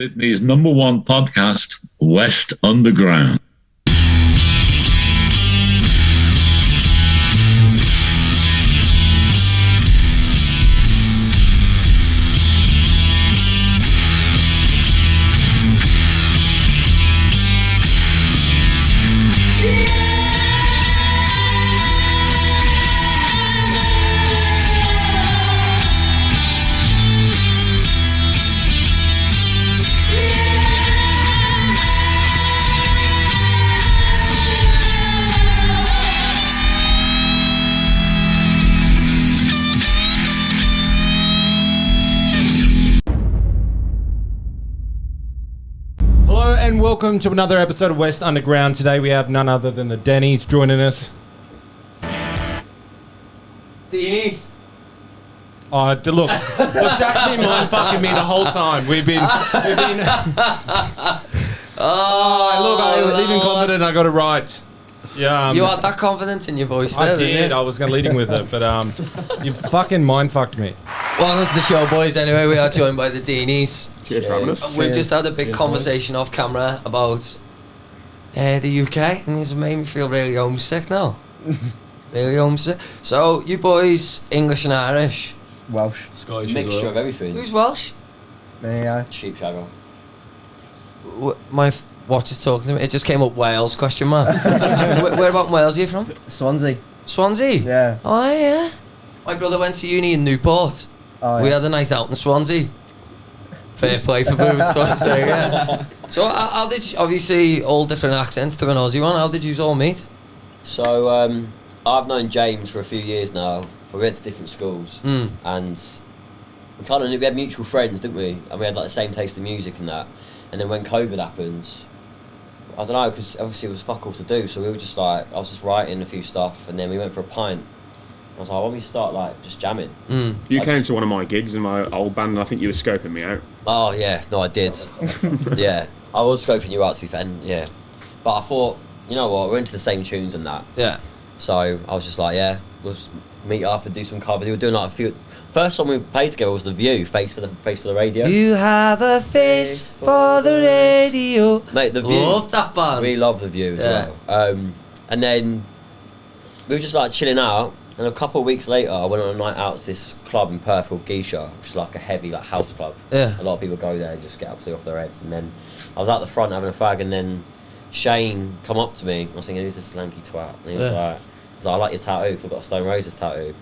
Sydney's #1 podcast, West Underground. And welcome to another episode of West Underground. Today we have none other than the Deenys joining us. Deenys. Oh, look, Jack's been mind fucking me the whole time. We've been. Oh, look, I was even confident I got it right. Yeah, you had that confidence in your voice there, I did. I was going to lead him with it, but you fucking mind fucked me. Welcome to the show, boys. Anyway, we are joined by the Deenys. Cheers for having us. We've just had a big conversation off camera about the UK, and it's made me feel really homesick now. Really homesick. So, you boys, English and Irish? Welsh. Scottish Mixture of everything. Who's Welsh? Me, I. Sheep shagger. My watch is talking to me. It just came up Wales, question mark. Where about in Wales are you from? Swansea. Swansea? Yeah. Oh, yeah. My brother went to uni in Newport. Oh, yeah. We had a night out in Swansea. Fair play for moving to Australia. Yeah. So how did you, obviously all different accents to an Aussie one, how did you all meet? So I've known James for a few years now. We went to different schools, and we had mutual friends, didn't we? And we had like the same taste in music and that. And then when COVID happened, I don't know, because obviously it was fuck all to do. So we were just like, I was just writing a few stuff, and then we went for a pint. I was like, why don't we start like just jamming? You came to one of my gigs in my old band, and I think you were scoping me out. Oh yeah, no, I did. Yeah, I was scoping you out, to be fair. And, yeah, but I thought, you know what, we're into the same tunes and that. Yeah. So I was just like, yeah, we'll just meet up and do some covers. We were doing like a few. First song we played together was The View, Face for the Radio. You have a face for the radio. Mate, The View. Love that band. We love The View as well. And then we were just like chilling out. And a couple of weeks later, I went on a night out to this club in Perth called Geisha, which is like a heavy like house club. Yeah. A lot of people go there and just get absolutely off their heads. And then I was out the front having a fag, and then Shane come up to me. I was thinking, who's this lanky twat? And he was like, I like your tattoo because I've got a Stone Roses tattoo.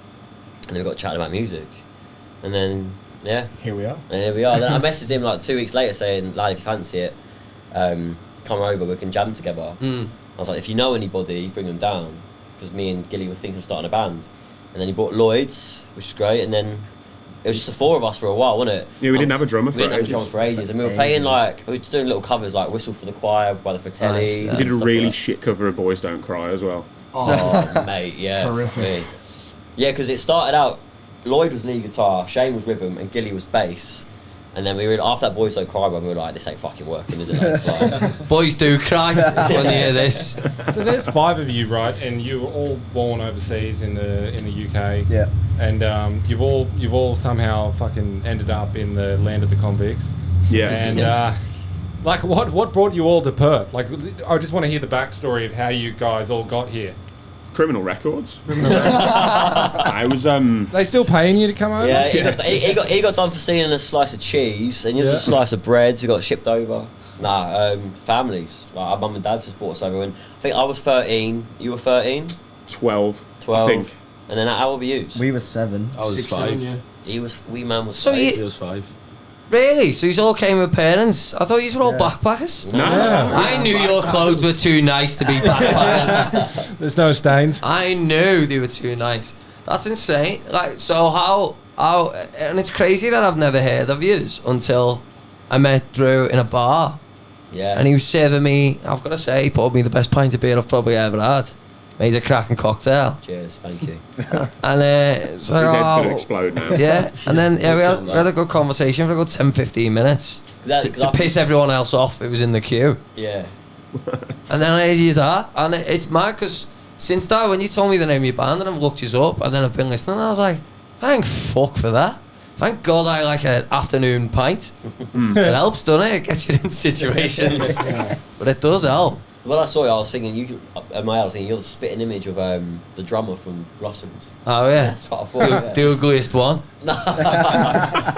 And then we got chatting about music. And then, yeah. Here we are. And here we are. Then I messaged him like 2 weeks later saying, lad, if you fancy it, come over, we can jam together. I was like, if you know anybody, bring them down. Because me and Gilly were thinking of starting a band. And then he bought Lloyd's, which is great, and then it was just the four of us for a while, wasn't it? Yeah, we didn't have a drummer for ages. We didn't have a drummer for ages, and we were playing like, we were just doing little covers like Whistle for the Choir by the Fratellis. Nice. We did a really shit cover of Boys Don't Cry as well. Oh, mate, yeah. Horrific. Yeah, because it started out, Lloyd was lead guitar, Shane was rhythm, and Gilly was bass. And then we were, after that Boys Don't Cry one, we were like, this ain't fucking working, is it? Like, Boys do cry when they hear this. So there's 5 of you, right? And you were all born overseas in the UK. Yeah. And you've all somehow fucking ended up in the land of the convicts. Yeah. And like, what brought you all to Perth? Like, I just want to hear the backstory of how you guys all got here. Criminal records. I was They still paying you to come over? yeah, he got done for stealing a slice of cheese, and a slice of bread, so we got shipped over. Families. Like, our mum and dad just brought us over, and I think I was 13, you were 13? 12. 12. I think. And then how old were you? We were 7. I was 5. Wee man was So 5. He was 5. Really? So you all came with parents? I thought you were all backpackers. No. I knew your clothes were too nice to be backpackers. There's no stains. I knew they were too nice. That's insane. Like, so how, and it's crazy that I've never heard of yous until I met Drew in a bar. Yeah. And he was serving me, I've got to say, he poured me the best pint of beer I've probably ever had. Made a cracking cocktail. Cheers, thank you. And it's like, His head's going to explode now. yeah. And then we had a good conversation for a good 10-15 minutes to piss everyone else off. It was in the queue. Yeah. And then here you are. And it's mad because since that, when you told me the name of your band and I've looked you up and then I've been listening, I was like, thank fuck for that. Thank God I like an afternoon pint. It helps, doesn't it? It gets you in situations. But it does help. When I saw you, I was thinking, in my head, I was thinking, you're the spitting image of the drummer from Blossoms. Oh, yeah. That's what I thought. Yeah. The ugliest one.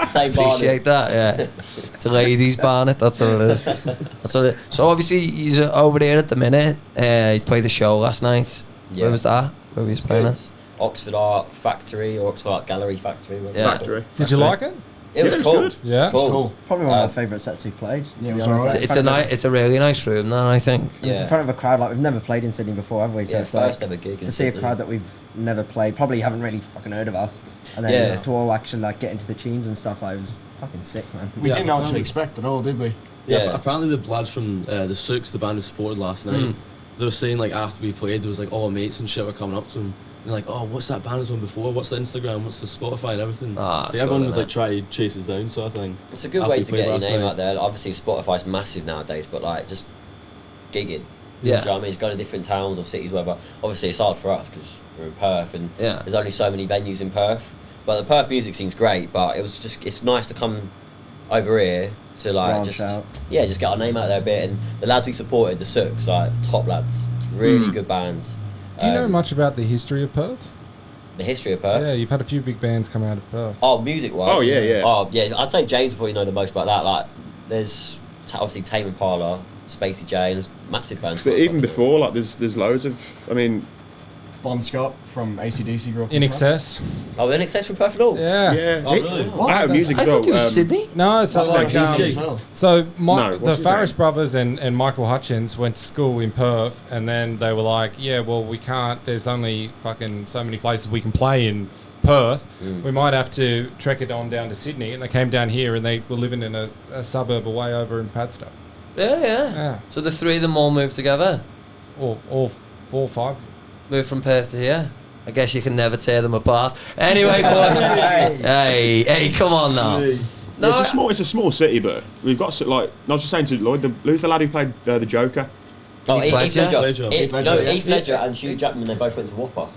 Same Appreciate that, yeah. It's a ladies' barnet, that's what it is. That's what it, so obviously, he's over there at the minute. He played the show last night. Yeah. Where was that? Where were you playing at? Oxford Art Factory or Oxford Art Gallery Factory. Yeah. Factory. Did you like it? It was Yeah, it was cool. good. Yeah. It's cool. Cool. Probably one of my favourite sets we've played. To Yeah, it be was honest. alright. It's a really nice room, though, I think. It's in front of a crowd like we've never played in Sydney before, have we? So Yeah, it's like, first ever gig. to see a crowd that we've never played, probably haven't really fucking heard of us, and then Yeah. to all actually like get into the tunes and stuff, like, it was fucking sick, man. We didn't know what to expect at all, did we? Yeah. Apparently the lads from the Sooks, the band who supported last night, they were saying like after we played, there was like all our mates and shit were coming up to them. And like, oh, what's that band I was on before? What's the Instagram? What's the Spotify and everything? Ah, that's Everyone good, was innit? like trying to chase us down, sort of thing. It's a good After way we to played get your last name night. out there. Obviously, Spotify's massive nowadays, but like just gigging. Yeah. Do you know what I mean? It's going to different towns or cities, whatever. Obviously, it's hard for us because we're in Perth and Yeah. there's only so many venues in Perth. But the Perth music scene's great, but it's nice to come over here to like Branch just out. just get our name out there a bit. And the lads we supported, the Sooks, like top lads, really good bands. Do you know much about the history of Perth? The history of Perth? Yeah, you've had a few big bands come out of Perth. Oh, music wise. Oh, yeah, yeah. Oh, yeah. I'd say James will probably know the most about that. Like, there's obviously Tame Impala, Spacey J, and there's massive bands. But even before, like, there's loads of. I mean, Bon Scott from AC/DC grew up In Perth. Excess. Oh, then Excess from Perth at all. Yeah. yeah. Oh, really? Out of music I as well. thought it was Sydney. No, so like like as well. so No, the what's his Farris name? brothers and Michael Hutchins went to school in Perth, and then they were like, yeah, well, we can't. There's only fucking so many places we can play in Perth. We might have to trek it on down to Sydney, and they came down here, and they were living in a suburb away over in Padstow. Yeah. Yeah, So the three of them all moved together. all 4 or 5. Moved from Perth to here. I guess you can never tear them apart. Anyway, boys. hey, come on now. No, It's a small city, but we've got like. I was just saying to Lloyd, who's the lad who played the Joker? Oh, Heath Heath Ledger? Ledger. Heath Ledger, No, yeah. Heath Ledger and Hugh Jackman, they both went to Whopper.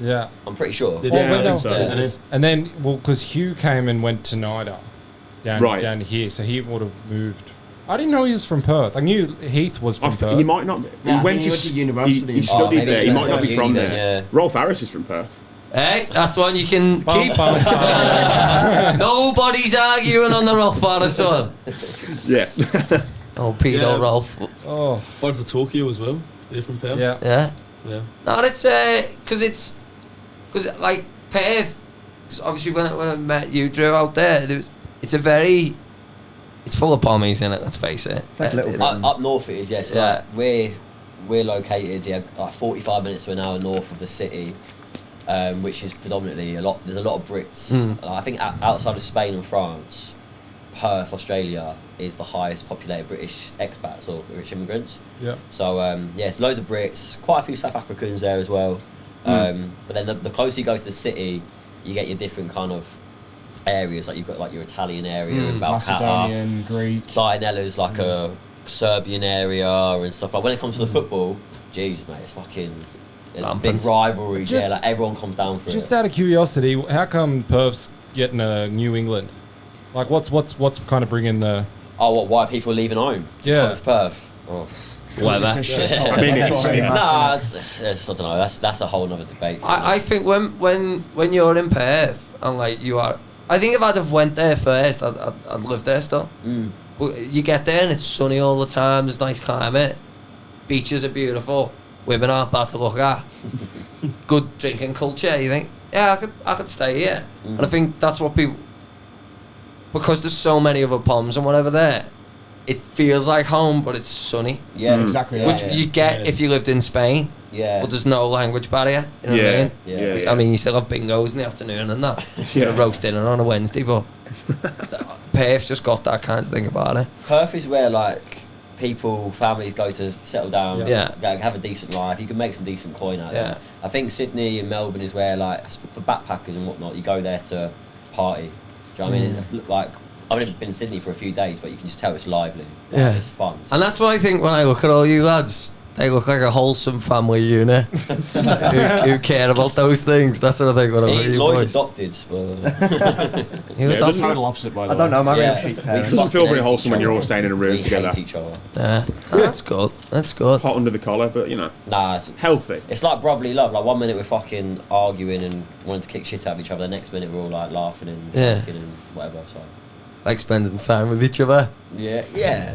Yeah, I'm pretty sure. They Well, did, when I think so. they- Yeah. and then because Hugh came and went to NIDA Right. down here, so he would have moved. I didn't know he was from Perth. I knew Heath was from Perth. He might not. Yeah, I think he went to university He and- studied maybe there. he He went might not to be from uni there. then, yeah. Rolf Harris is from Perth. hey, that's one you can Bum, keep. bum, bum. Nobody's arguing on the Rolf Harris one. Yeah. Oh, pedo Yeah. Rolf. Oh, Birds of Tokyo as well. They're from Perth. yeah. Yeah. Yeah. No, it's because like Perth. 'Cause obviously, when I met you, Drew, out there, it's full of pommies, isn't it? Let's face it. It's like Little Britain. Up north it is, yes. Yeah. Like, we're located like 45 minutes to an hour north of the city, which is predominantly there's a lot of Brits. I think outside of Spain and France, Perth, Australia is the highest populated British expats or British immigrants. Yeah. So yes, loads of Brits, quite a few South Africans there as well. But then the closer you go to the city, you get your different kind of areas. Like you've got like your Italian area in Balcata. Macedonian, Greek. Dianella's like a Serbian area and stuff like. When it comes to the football, jeez, mate, it's fucking big Rampant. rivalries. Just- Yeah, like everyone comes down for Just it. out of curiosity, how come Perth's getting a New England? Like, what's kind of bringing the? Oh, what? Why are people leaving home? To Yeah. come to Perth. Oh. Weather. It's a shithole. I mean, That's it's- what I mean. Nah, it's I don't know. That's a whole other debate. I think when you're in Perth and like you are, I think if I'd have went there first, I'd live there still. But you get there and it's sunny all the time. There's nice climate, beaches are beautiful, women aren't bad to look at, good drinking culture. You think, yeah, I could stay here, and I think that's what people, because there's so many other palms and whatever there, it feels like home, but it's sunny, Yeah, Exactly. which yeah. you get if you lived in Spain. Yeah. But there's no language barrier. You know what I Yeah. mean? Yeah. Yeah. I mean, you still have bingos in the afternoon and that. Yeah. A roast dinner on a Wednesday, but Perth's just got that kind of thing about it. Perth is where like people, families go to settle down, Yeah. like, have a decent life. You can make some decent coin out Yeah. there. I think Sydney and Melbourne is where like for backpackers and whatnot, you go there to party. Do you know what I mean? Like I've only been in Sydney for a few days, but you can just tell it's lively. Like, Yeah. it's fun. So- And that's what I think when I look at all you lads. They look like a wholesome family unit who care about those things. That's what I think when I hear your Lloyd's voice. adopted, but You It's the adopted? total opposite, by the I way. don't know, my Yeah. real sheep We parents. Doesn't feel fucking very hate wholesome each when you're all other. staying in a room We together. hate each other. Yeah. Oh, that's good. That's good. Hot under the collar, but you know, Nah, it's, healthy. it's like brotherly love. Like 1 minute we're fucking arguing and wanting to kick shit out of each other. The next minute we're all like laughing and Yeah. joking and whatever. So Like spending time with each other. yeah.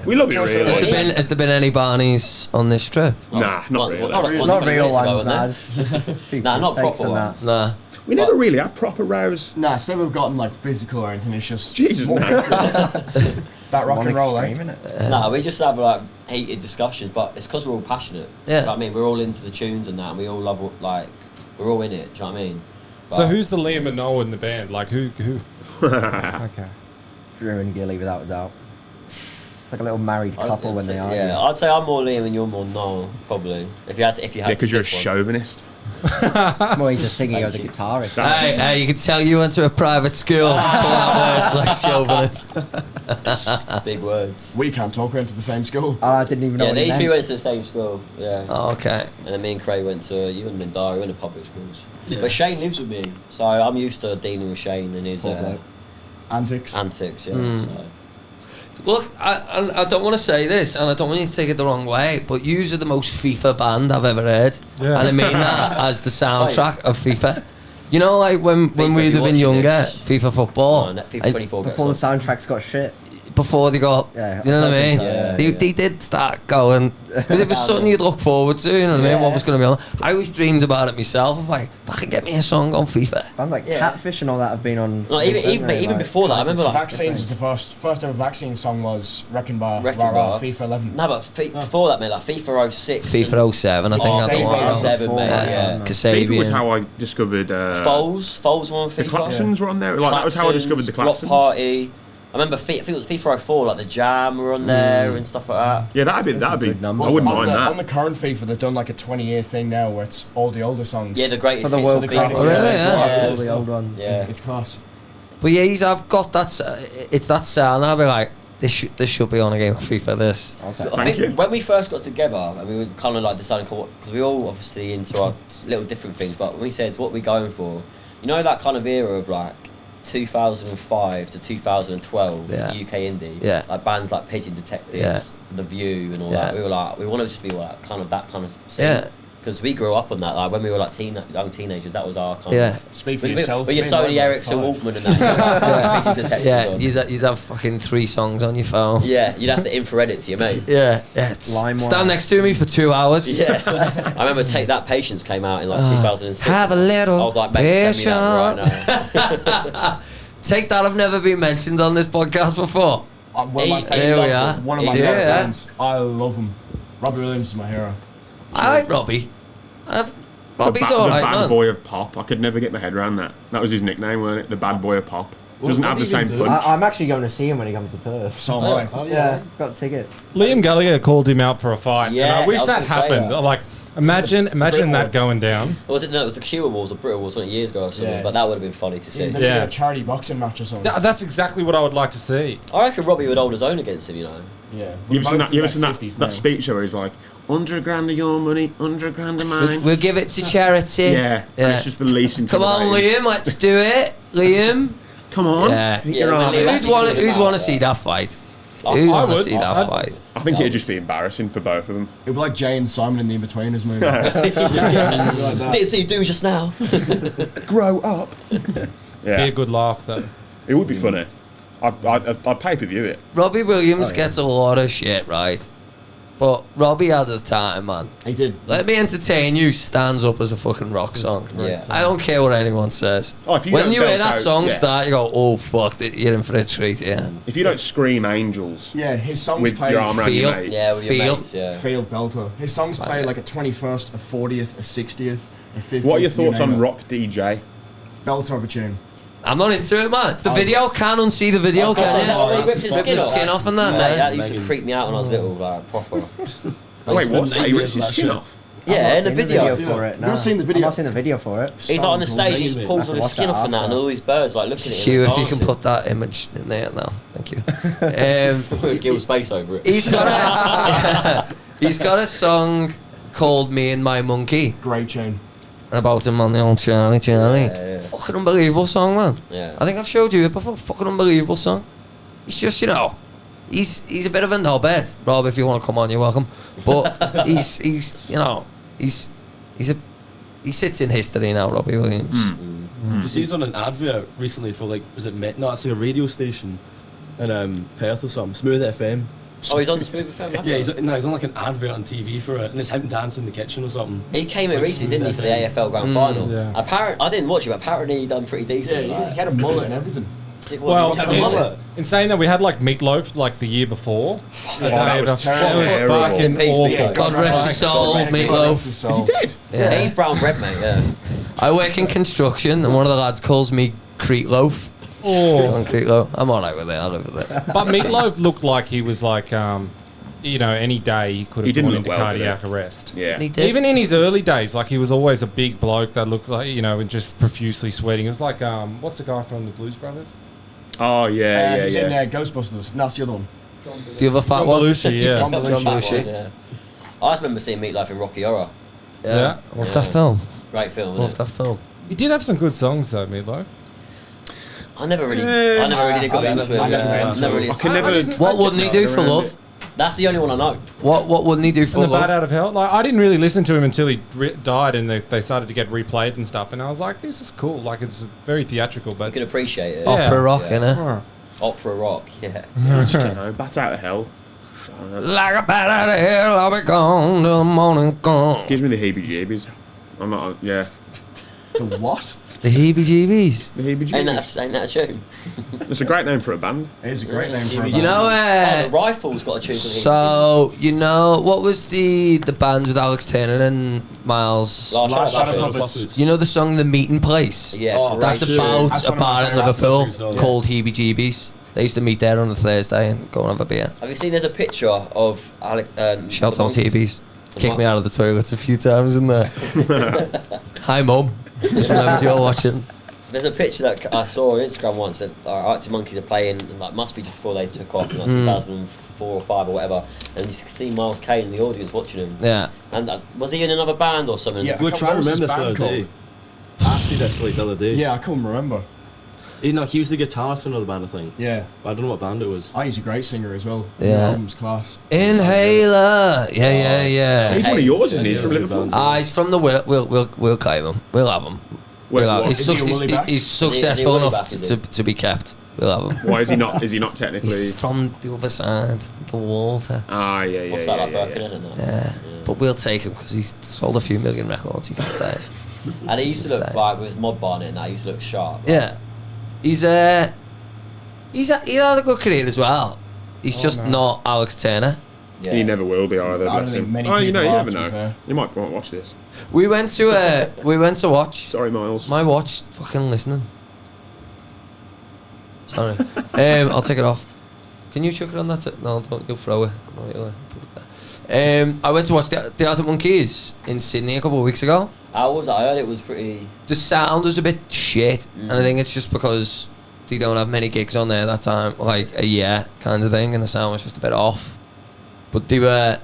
We love it really. Has there been any Barneys on this trip? Nah, not really. Not real ones, nah, just few Nah, not mistakes proper and ones. Nah. We never really have proper rows. Nah, it's never gotten like physical or anything. It's just Jesus, no. that rock One and roll, extreme, eh? innit? Nah, we just have like heated discussions, but it's because we're all passionate. Yeah. Do you know what I mean? We're all into the tunes and that, and we all love like we're all in it. Do you know what I mean? So But- who's the Liam and Noah in the band? Like who? Okay. Drew and Gilly, without a doubt. It's like a little married I'd couple when say- they are. Yeah, I'd say I'm more Liam and you're more Noel, probably. If you had to, Yeah, because you're a pick one. chauvinist. It's more he's a singer, you're the you. guitarist. Hey, you can tell you went to a private school. Pull out words like chauvinist. Big words. We can't talk. We went to the same school. I didn't even know Yeah, what he these two meant. went to the same school. Yeah. Oh, okay. And then me and Craig went to, you wouldn't have been Dari, we went to public schools. But Shane lives with me, so I'm used to dealing with Shane and his Poor bloke. Antics. antics, yeah. Mm. So. Look, I don't want to say this, and I don't want you to take it the wrong way, but yous are the most FIFA band I've ever heard. Yeah. And I mean that as the soundtrack of FIFA. You know, like when FIFA, we'd if have you're been watching younger, this. FIFA football. Oh, FIFA I- 24 Before the gets on. soundtrack's got shit. before they got, Yeah, you know what I mean? so, yeah, They did start going, because it was something you'd look forward to, you know what I mean? What was going to be on. I always dreamed about it myself, of like, fucking get me a song on FIFA. Bands like Yeah. Catfish and all that have been on. No, even before that, I remember like Vaccines was the first ever vaccine song was Wrecking Bar, Wrecking Rah Rah, Bar. FIFA 11. no, but before that, mate, like FIFA 06. FIFA 07, I think that's the FIFA one. 07, mate. Yeah. Yeah. FIFA was Kasabian. how I discovered. Foles were on FIFA. The Klaxons were on there. Like that was how I discovered the Block Klaxons. Party. I remember, I think it was FIFA 04, like the Jam were on there and stuff like that. Yeah, that'd be. good numbers. I wouldn't on mind the, On that. the current FIFA, they've done like a 20-year thing now where it's all the older songs. Yeah, the greatest For the hits World of Cup. FIFA. Oh, really? Yeah. All the old ones. Yeah. It's class. But yeah, I've got that, it's that sound, and I'll be like, this should be on a game of FIFA, this. I'll take I Thank think you. when we first got together, and we were kind of like deciding, because we all obviously into our little different things, but when we said what we're going for, you know that kind of era of like 2005 to 2012 Yeah. UK indie, Yeah. like bands like Pigeon Detectives, Yeah. The View, and all Yeah. that. We were like, we want to just be like kind of that kind of scene. Yeah. Because we grew up on that, like when we were like young teenagers, that was our kind Yeah. of. Speak for With yourself. your me and Sony mine were Ericsson 5. Walkman and that. Pigeon Detectives Yeah, on. you'd have fucking 3 songs on your phone. Yeah, you'd have to infrared it to your mate. Yeah. LimeWire. Stand next to me for 2 hours. Yeah, I remember Take That Patience came out in like 2006. Have a little I was like, mate, send me that right now. Take That, I've never been mentioned on this podcast before. One of my He Here we favourite are. One of my Yeah. favourite bands. I love him. Robbie Williams is my hero. I like Robbie. Robbie's the alright, bad man. boy of pop. I could never get my head around that. That was his nickname, wasn't it? The bad boy of pop. Doesn't what have the did he same do? punch. I'm actually going to see him when he comes to Perth. So am I. Oh, Yeah, got a ticket. Liam Gallagher called him out for a fight, and Yeah, I wish I was that gonna say happened. that. Like, imagine that Awards. going down. Or was it? No, it was the Q Awards or Brit Awards, wasn't it, years ago or something? Yeah. But that would have been funny to see. They Yeah. did a charity boxing match or something. Yeah, that's exactly what I would like to see. I reckon Robbie would hold his own against him, you know. Yeah. You ever seen that? You ever Both seen like that, 50s that now. speech where he's like, $100,000 of your money, $100,000 of mine. We'll give it to charity. Yeah, and it's just the least Come on, intimidating. Liam, let's do it. Liam. Come on. Yeah. Hit Yeah, your well, arm. Liam- Who'd want to see that fight? I Who'd want to would. see that I'd- fight? I think it'd just be embarrassing for both of them. It'd be like Jay and Simon in the In-Betweeners movie. Didn't see you do just now. Grow up. Be Yeah, a good laugh, though. it would be funny. I'd pay-per-view it. Robbie Williams Oh, yeah. gets a lot of shit, right? But Robbie had his time, man. He did. Let Me Entertain You stands up as a fucking rock song. Yeah. I don't care what anyone says. Oh, if you when don't you hear belt that out- song yeah. start, you go, oh, fuck, you're in for a treat, yeah. If you don't scream angels Yeah, his songs with play your arm around your Feel. mate, Yeah, with your Feel. mates, yeah. field belter. His songs play like a 21st, a 40th, a 60th, a 50th. what are your you thoughts name on it. Rock DJ? Belter of a tune. I'm not into it, man. It's the video. Can't unsee the video, can you? Oh, he ripped his Ripped skin the off. skin off and that, Mate, man. that used to creep me out when I was little, like, proper. Oh, wait, what's been that? He 8 rips his years skin last off? Yeah, in the video. for it. You've not seen the video? I've not seen the video for it. He's like on the stage, he just Amazing. pulls Have all to his watch skin that off and that, and after. all these birds like looking at him. Hugh, and if you can dancing. put that image in there now, thank you. With Gil's face over it. He's got a song called Me and My Monkey. Great tune. And about him on the old Charlie. Yeah. Fucking unbelievable song, man. Yeah. I think I've showed you it before. Fucking unbelievable song. He's just, you know, he's a bit of a knobhead. Rob, if you want to come on, you're welcome. But he's you know, he sits in history now, Robbie Williams. Did you see he's on an advert recently for like, was it Met? No, it's like a radio station in Perth or something. Smooth FM. Oh, he's on the Smooth FM. Yeah, he's on like an advert on TV for it, and it's him dancing in the kitchen or something. He came in Like recently, didn't he, for the Smooth AFL Grand Final? yeah. Apparently, I didn't watch it, but apparently he done pretty decent. Yeah, like. he had a mullet and everything. Well, He had a mullet. in saying that, we had like Meatloaf like the year before. that was terrible. It was fucking Peace be awful. with God rest his soul, God Meatloaf. rest his soul. Yeah, he's brown bread, mate. Yeah. I work in construction, and one of the lads calls me Crete Loaf. Oh. Crete Loaf. I'm alright with it. I live with it. But Meatloaf looked like he was like, you know, any day he could He have didn't gone look into well, did he? cardiac arrest. Yeah. And he did. Even in his early days, like he was always a big bloke that looked like, you know, and just profusely sweating. It was like, what's the guy from the Blues Brothers? Oh yeah, He's yeah, in yeah. Ghostbusters. No, that's the other one. Do you have a fat John one? Belushi, yeah. John John Belushi. Belushi. Yeah. I just remember seeing Meatloaf in Rocky Horror. Yeah. Love that film. Great film. Love Isn't it? that film. He did have some good songs though, Meatloaf. I never really got into it. I Never really. I can never. What wouldn't he do for love? That's the only one I know. What wouldn't he do for And the Bad love? Out of Hell. Like I didn't really listen to him until he died, and they started to get replayed and stuff. And I was like, this is cool. Like it's very theatrical, You but can appreciate it. Yeah. Opera rock, Yeah. innit? Opera rock. Yeah. I just don't know. Bat out of hell. I don't know. Like a bat out of hell, I'll be gone till the morning come. Gives me the heebie-jeebies. I'm not. Yeah. The what? The heebie-jeebies. The heebie-jeebies. Ain't that a tune? It's a great name for a band. It is a great name for a You band. know, Oh, the Rifles got a tune. so you know what was the band with Alex Turner and Miles? Last Shadow Puppets. Puppets. You know the song "The Meeting Place"? Yeah. Oh, great That's tune. about That's a one of my bar in favourite Liverpool songs. called Heebie Jeebies. They used to meet there on a Thursday and go and have a beer. Have you seen? There's a picture of Alex. Shout the out monkeys- Heebies. Kicked me out of the toilets a few times in there. Hi, Mum. Just remembered you're watching. There's a picture that I saw on Instagram once that Arctic Monkeys are playing, and like must be just before they took off in like 2004 or 5 or whatever. And you see Miles Kane in the audience watching him. Yeah. And was he in another band or something? Yeah. We were trying to What was remember his this the other band day. After this, like the other day. Yeah, I can't remember. He was the guitarist in another band, I think. Yeah. But I don't know what band it was. I he's a great singer as well. Yeah. The album's class. Inhaler. Yeah. He's one of yours, isn't he? He's from Yeah, Liverpool. He's from the we'll claim him. We'll have him. Wait, We'll have- what? he's, Is he a he's, woolly back? he's Is he successful woolly enough back, is he? to be kept. We'll have him. Why is he not? Is he not technically? He's from the other side, the water. Ah, yeah, yeah, What's yeah, that like, yeah, Birkenhead and that? Yeah. But we'll take him because he's sold a few million records. He can stay. And he used to look Stay. like with his mod bar in it, and that he used to look sharp. Like, Yeah. He had a good career as well. He's just no. not Alex Turner. Yeah. He never will be either. I don't bless think him. many Oh, you know, you people are, never to be know. fair. You might want to watch this. We went to watch. Sorry, Miles. My watch fucking listening. Sorry. I'll take it off. Can you chuck it on that? No, don't. You'll throw it. No, you'll put it there. I went to watch the Arctic Monkeys in Sydney a couple of weeks ago. How was that? I heard it was pretty. The sound was a bit shit, and I think it's just because they don't have many gigs on there that time, like a year kind of thing, and the sound was just a bit off. But they were,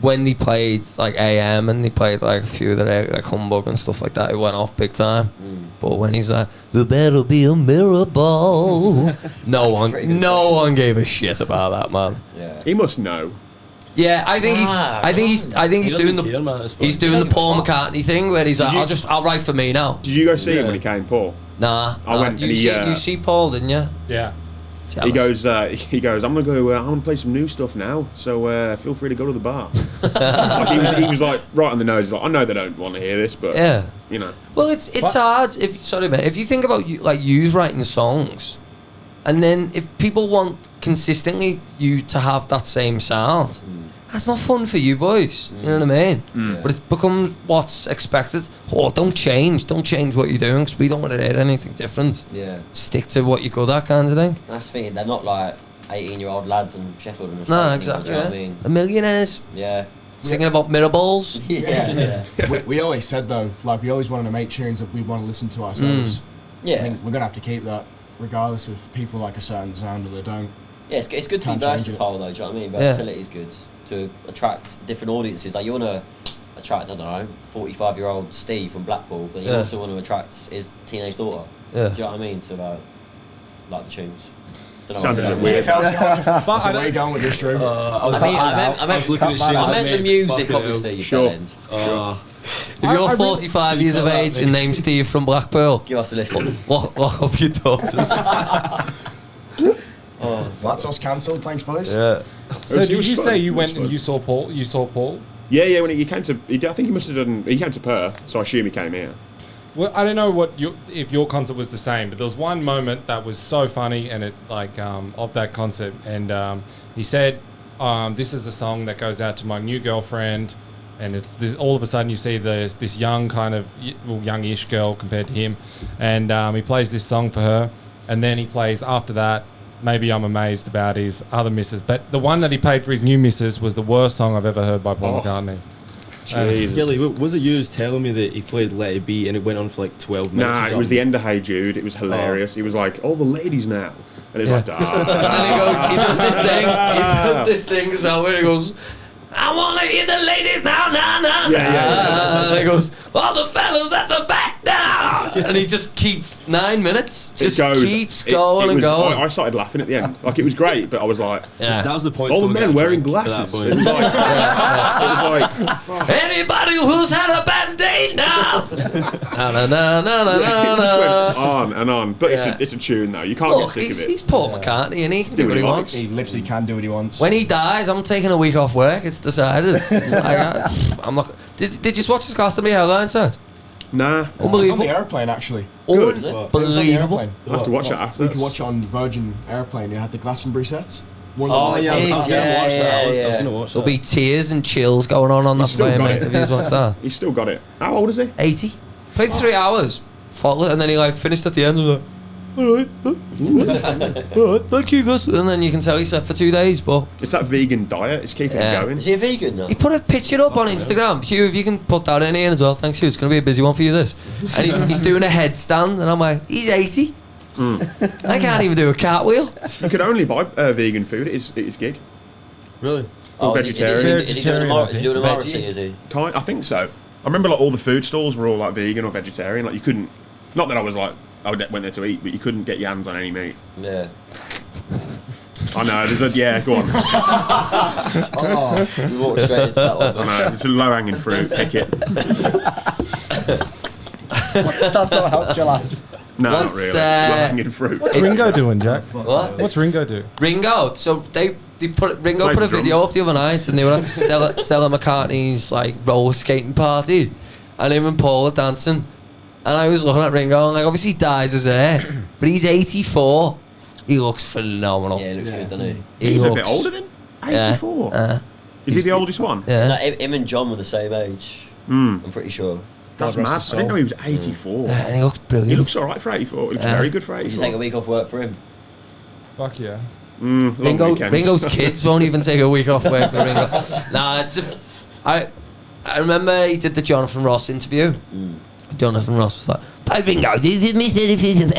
when they played like AM and they played like a few of their like Humbug and stuff like that, it went off big time. But when he's like, "There better be a mirror ball," no pretty good. one gave a shit about that, man. Yeah. He must know. Yeah, I think he's doing the Care, man, at this point. he's doing the Paul McCartney thing where he's like, you- I'll write for me now. Did you go see him Yeah. when he came, Paul? Nah, I went you and he, see you see Paul, didn't you? yeah. He Jealous. goes. I'm gonna play some new stuff now. So feel free to go to the bar. Like, he was like right on the nose. He's like, I know they don't want to hear this, but Yeah. you know. Well, it's hard. If you think about you writing songs, and then if people want consistently you to have that same sound, that's not fun for you boys. You know what I mean? But it becomes what's expected. Oh, don't change what you're doing because we don't want to hear anything different. Yeah. Stick to what you're good at, kind of thing. That's the thing. They're not like 18-year-old lads in Sheffield and No, stuff. exactly. You know what I Yeah. mean? The millionaires Yeah. singing about mirror balls. Yeah. We always said though, like we always wanted to make tunes that we want to listen to ourselves. I Yeah. think we're gonna have to keep that, regardless if people like a certain sound or they don't. Yeah, it's good to be Can't change it. versatile though, do you know what I mean? Yeah. Versatility is good to attract different audiences. Like you wanna attract, I don't know, 45-year-old Steve from Blackpool, but you also want to attract his teenage daughter. Yeah. Do you know what I mean? So like the tunes. Sounds a bit weird. So where are you going with this, Drew? I meant the music, obviously. Sure. If you're 45 years of age and named Steve from Blackpool, Give us a listen. lock up your daughters. That's us cancelled. Thanks, boys. Yeah. So It did was you fun. say you It was went and fun. you saw Paul? You saw Paul? Yeah, when he came to, I think he must have done. He came to Perth, so I assume he came here. Well, I don't know if your concert was the same, but there was one moment that was so funny, and it of that concert, and he said, "This is a song that goes out to my new girlfriend," and all of a sudden you see this young kind of youngish girl compared to him, and he plays this song for her, and then he plays after that. Maybe I'm amazed about his other misses, but the one that he played for his new misses was the worst song I've ever heard by Paul McCartney. Jesus. Gilly, was it you telling me that he played Let It Be and it went on for like 12 minutes? Nah, it was the end of Hey Jude. It was hilarious. He was like, all the ladies now. And it's like, And he does this thing. He does this thing as well where he goes, I want to hear the ladies now, now. Yeah. And he goes, all the fellas at the back now. And he just keeps 9 minutes. Just keeps going and going. I started laughing at the end. Like, it was great, but I was like, Yeah. That was the point. all the to go men get wearing drunk at that glasses. point. It was like, Anybody who's had a bad day now. Na na na na na it na just na. went on and on. But Yeah. it's a tune, though. You can't Look, get sick he's, of he's it. Paul McCartney and he can do what he wants. He literally can do what he wants. When he dies, I'm taking a week off work. It's decided. I'm not. Did you watch his Glastonbury airline set? Nah. It's on Unbelievable. the airplane, actually. Good. It was on the Unbelievable. airplane. I'll have to watch it after We could this. watch it on Virgin Airplane. You had the Glastonbury sets. One Oh, of the- yeah, I was gonna watch that. I was gonna watch There'll be tears and chills going on that still plane, got mate. it. Have you watched that? He's still got it. How old is he? 80. Played 3 hours. Faultless. And then he finished at the end and was like, alright, thank you guys. And then you can tell he slept for 2 days, but It's that vegan diet. It's keeping Yeah. him going. Is he a vegan now? he put a picture up on Instagram. Hugh, if you can put that in here as well, thanks Hugh. It's going to be a busy one for you, this. And he's doing a headstand, and I'm like, he's 80. I can't even do a cartwheel. You could only buy vegan food at his gig. Really? Or vegetarian. Is he doing a marathon? Veggie. Is he? I think so. I remember like all the food stalls were all like vegan or vegetarian. Like you couldn't. Not that I was like I went there to eat, but you couldn't get your hands on any meat. Yeah. I know. Go on. We walked straight into that one. I know. It's a low hanging fruit. Pick it. That's not helped your life. No, not What's, really. Low hanging fruit. What's Ringo doing, Jack? What? What's Ringo do? Ringo. So Ringo Plays put a the video drums. up the other night, and they were at Stella McCartney's roller skating party, and him and Paul are dancing. And I was looking at Ringo, and obviously he dyes his hair, but he's 84. He looks phenomenal. Yeah, he looks good, doesn't he? He's a looks, bit older than Yeah. 84. Is he the oldest one? Yeah. No, him and John were the same age. I'm pretty sure. That's God rest mad. his I didn't know he was soul. 84. And he looks He brilliant. looks alright for 84. He looks Yeah. very good for Did you 84. take a week off work for him? Fuck yeah. Long weekends. Ringo's kids won't even take a week off work for Ringo. Nah, I remember he did the Jonathan Ross interview. Jonathan Ross was like, "Hi Ringo, did you miss anything?"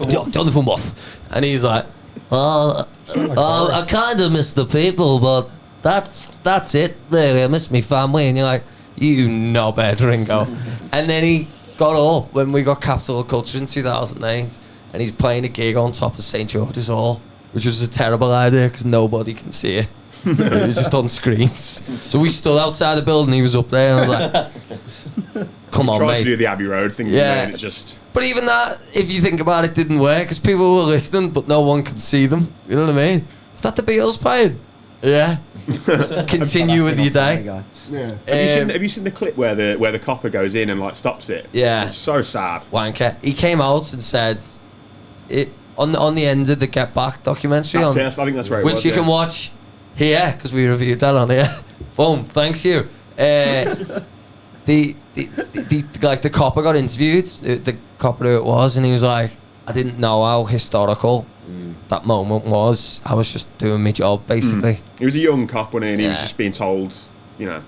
Jonathan Ross, and he's like, "Oh, I kind of miss the people, but that's it. Really, I miss my family." And you're like, "You knobhead, Ringo." And then he got up when we got Capital Culture in 2008, and he's playing a gig on top of St George's Hall, which was a terrible idea because nobody can see it. It was just on screens. So we stood outside the building. He was up there, and I was like, "Come on, Tried mate." to do the Abbey Road thing. Yeah. And it just. But even that, if you think about it, didn't work because people were listening, but no one could see them. You know what I mean? Is that the Beatles playing? Yeah. Continue with your day. Yeah. Have you seen the clip where the copper goes in and stops it? Yeah. It's so sad. Wanker. He came out and said, it on the end of the Get Back documentary, I think that's where it which was, you yeah. can watch here because we reviewed that on here. Boom. Thanks you. The copper got interviewed, the copper who it was, and he was like, "I didn't know how historical that moment was. I was just doing my job, basically." He was a young cop, wasn't he? And he was Yeah. just being told, you know.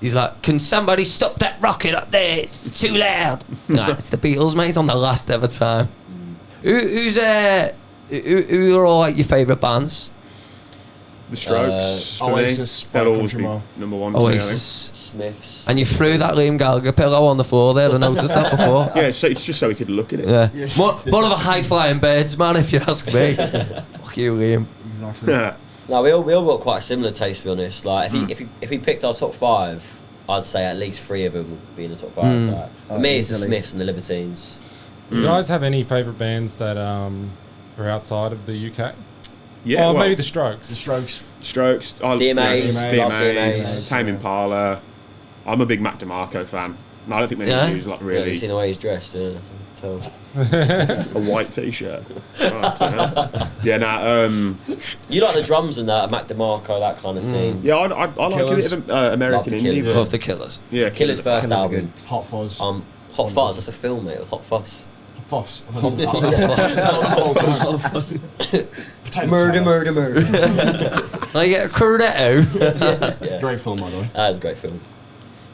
He's like, "Can somebody stop that rocket up there? It's too loud." Like, it's the Beatles, mate, on the last ever time. Who are all your favourite bands? The Strokes. for me. Oasis, They'll always Country be Mile. number one. for me, I think. Oasis. Smiths. And you threw that Liam Gallagher pillow on the floor there. I noticed that before. Yeah, so it's just so we could look at it. Yeah. One of the high flying birds, man, if you ask me. Fuck you, Liam. Exactly. No, we all got quite a similar taste, to be honest. Like, if we picked our top 5, I'd say at least 3 of them would be in the top 5. Like, for me, it's the easily. Smiths and the Libertines. Do you guys have any favourite bands that are outside of the UK? Yeah, Oh, well, maybe the Strokes. The Strokes. Strokes. DMAs, love DMAs. Tame Impala. I'm a big Mac DeMarco fan. No, I don't think many of you like Yeah, really you seen the way he's dressed, yeah, I can tell. a white t-shirt. Yeah, nah. You like the drums and that, Mac DeMarco, that kind of scene. Yeah, I like a Killers. bit of American Love the indie. Killers. but- Love the Killers. Yeah, Killer's first Killers are album. Hot Fuzz. Hot Fuzz, that's a film, mate. Hot Fuzz. Foss. Murder. I get a cornetto. Yeah. Great film, by the way. That was a great film.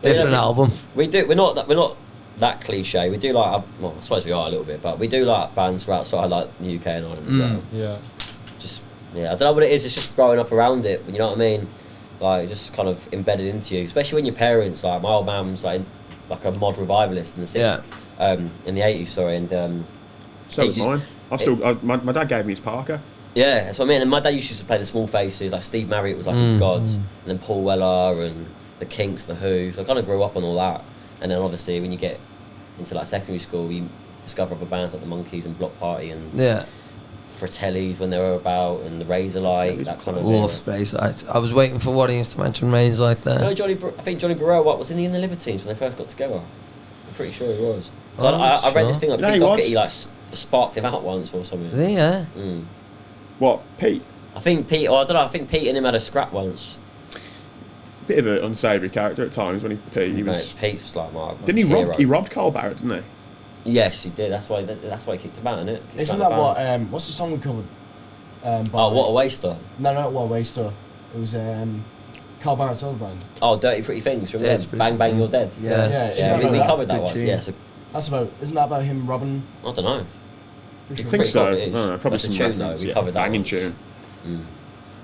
Different album. We're not that cliche. We do like, well, I suppose we are a little bit, but we do like bands from outside like the UK and Ireland as well. Yeah. Just I don't know what it is. It's just growing up around it. You know what I mean? Like just kind of embedded into you, especially when your parents, like my old man was like a mod revivalist in the 60s, in the 80s, sorry, and So was mine. My dad gave me his Parker. yeah, that's what I mean. And my dad used to play the Small Faces, like Steve Marriott was like a god, and then Paul Weller and the Kinks, the Who. So I kind of grew up on all that. And then obviously when you get into like secondary school, you discover other bands like the Monkees and Block Party and Fratellis when they were about, and the Razorlight, that kind of Love thing. Razorlight. I was waiting for Waddings to mention Razorlight there. No, I think Johnny Burrell was in the Libertines when they first got together. I'm pretty sure he was. 'Cause Oh, I read this sure. thing like No, Pete he was. Doherty like sparked him out once or something. Yeah. What, Pete? I think Pete, or I don't know, I think Pete and him had a scrap once. Bit of an unsavoury character at times when he Mate, was. Pete's like my Didn't he hero. rob? He robbed Carl Barrett, didn't he? Yes, he did. That's why he kicked him out, innit? Kicked Isn't him that out what? of the band. What's the song we covered? Oh, what a waster! No, not What a Waster. It was Carl Barrett's old band. Oh, Dirty Pretty Things. Remember Dirty them? Pretty Bang Bang Things. You're Dead. Yeah. Yeah, Yeah, isn't that we about that? covered that Good once. tune. Yeah, so That's about. Isn't that about him robbing? I don't know. I think Pretty so. sure it I is. don't know, probably That's a some tune though. reference, We yeah, covered that. banging once. tune.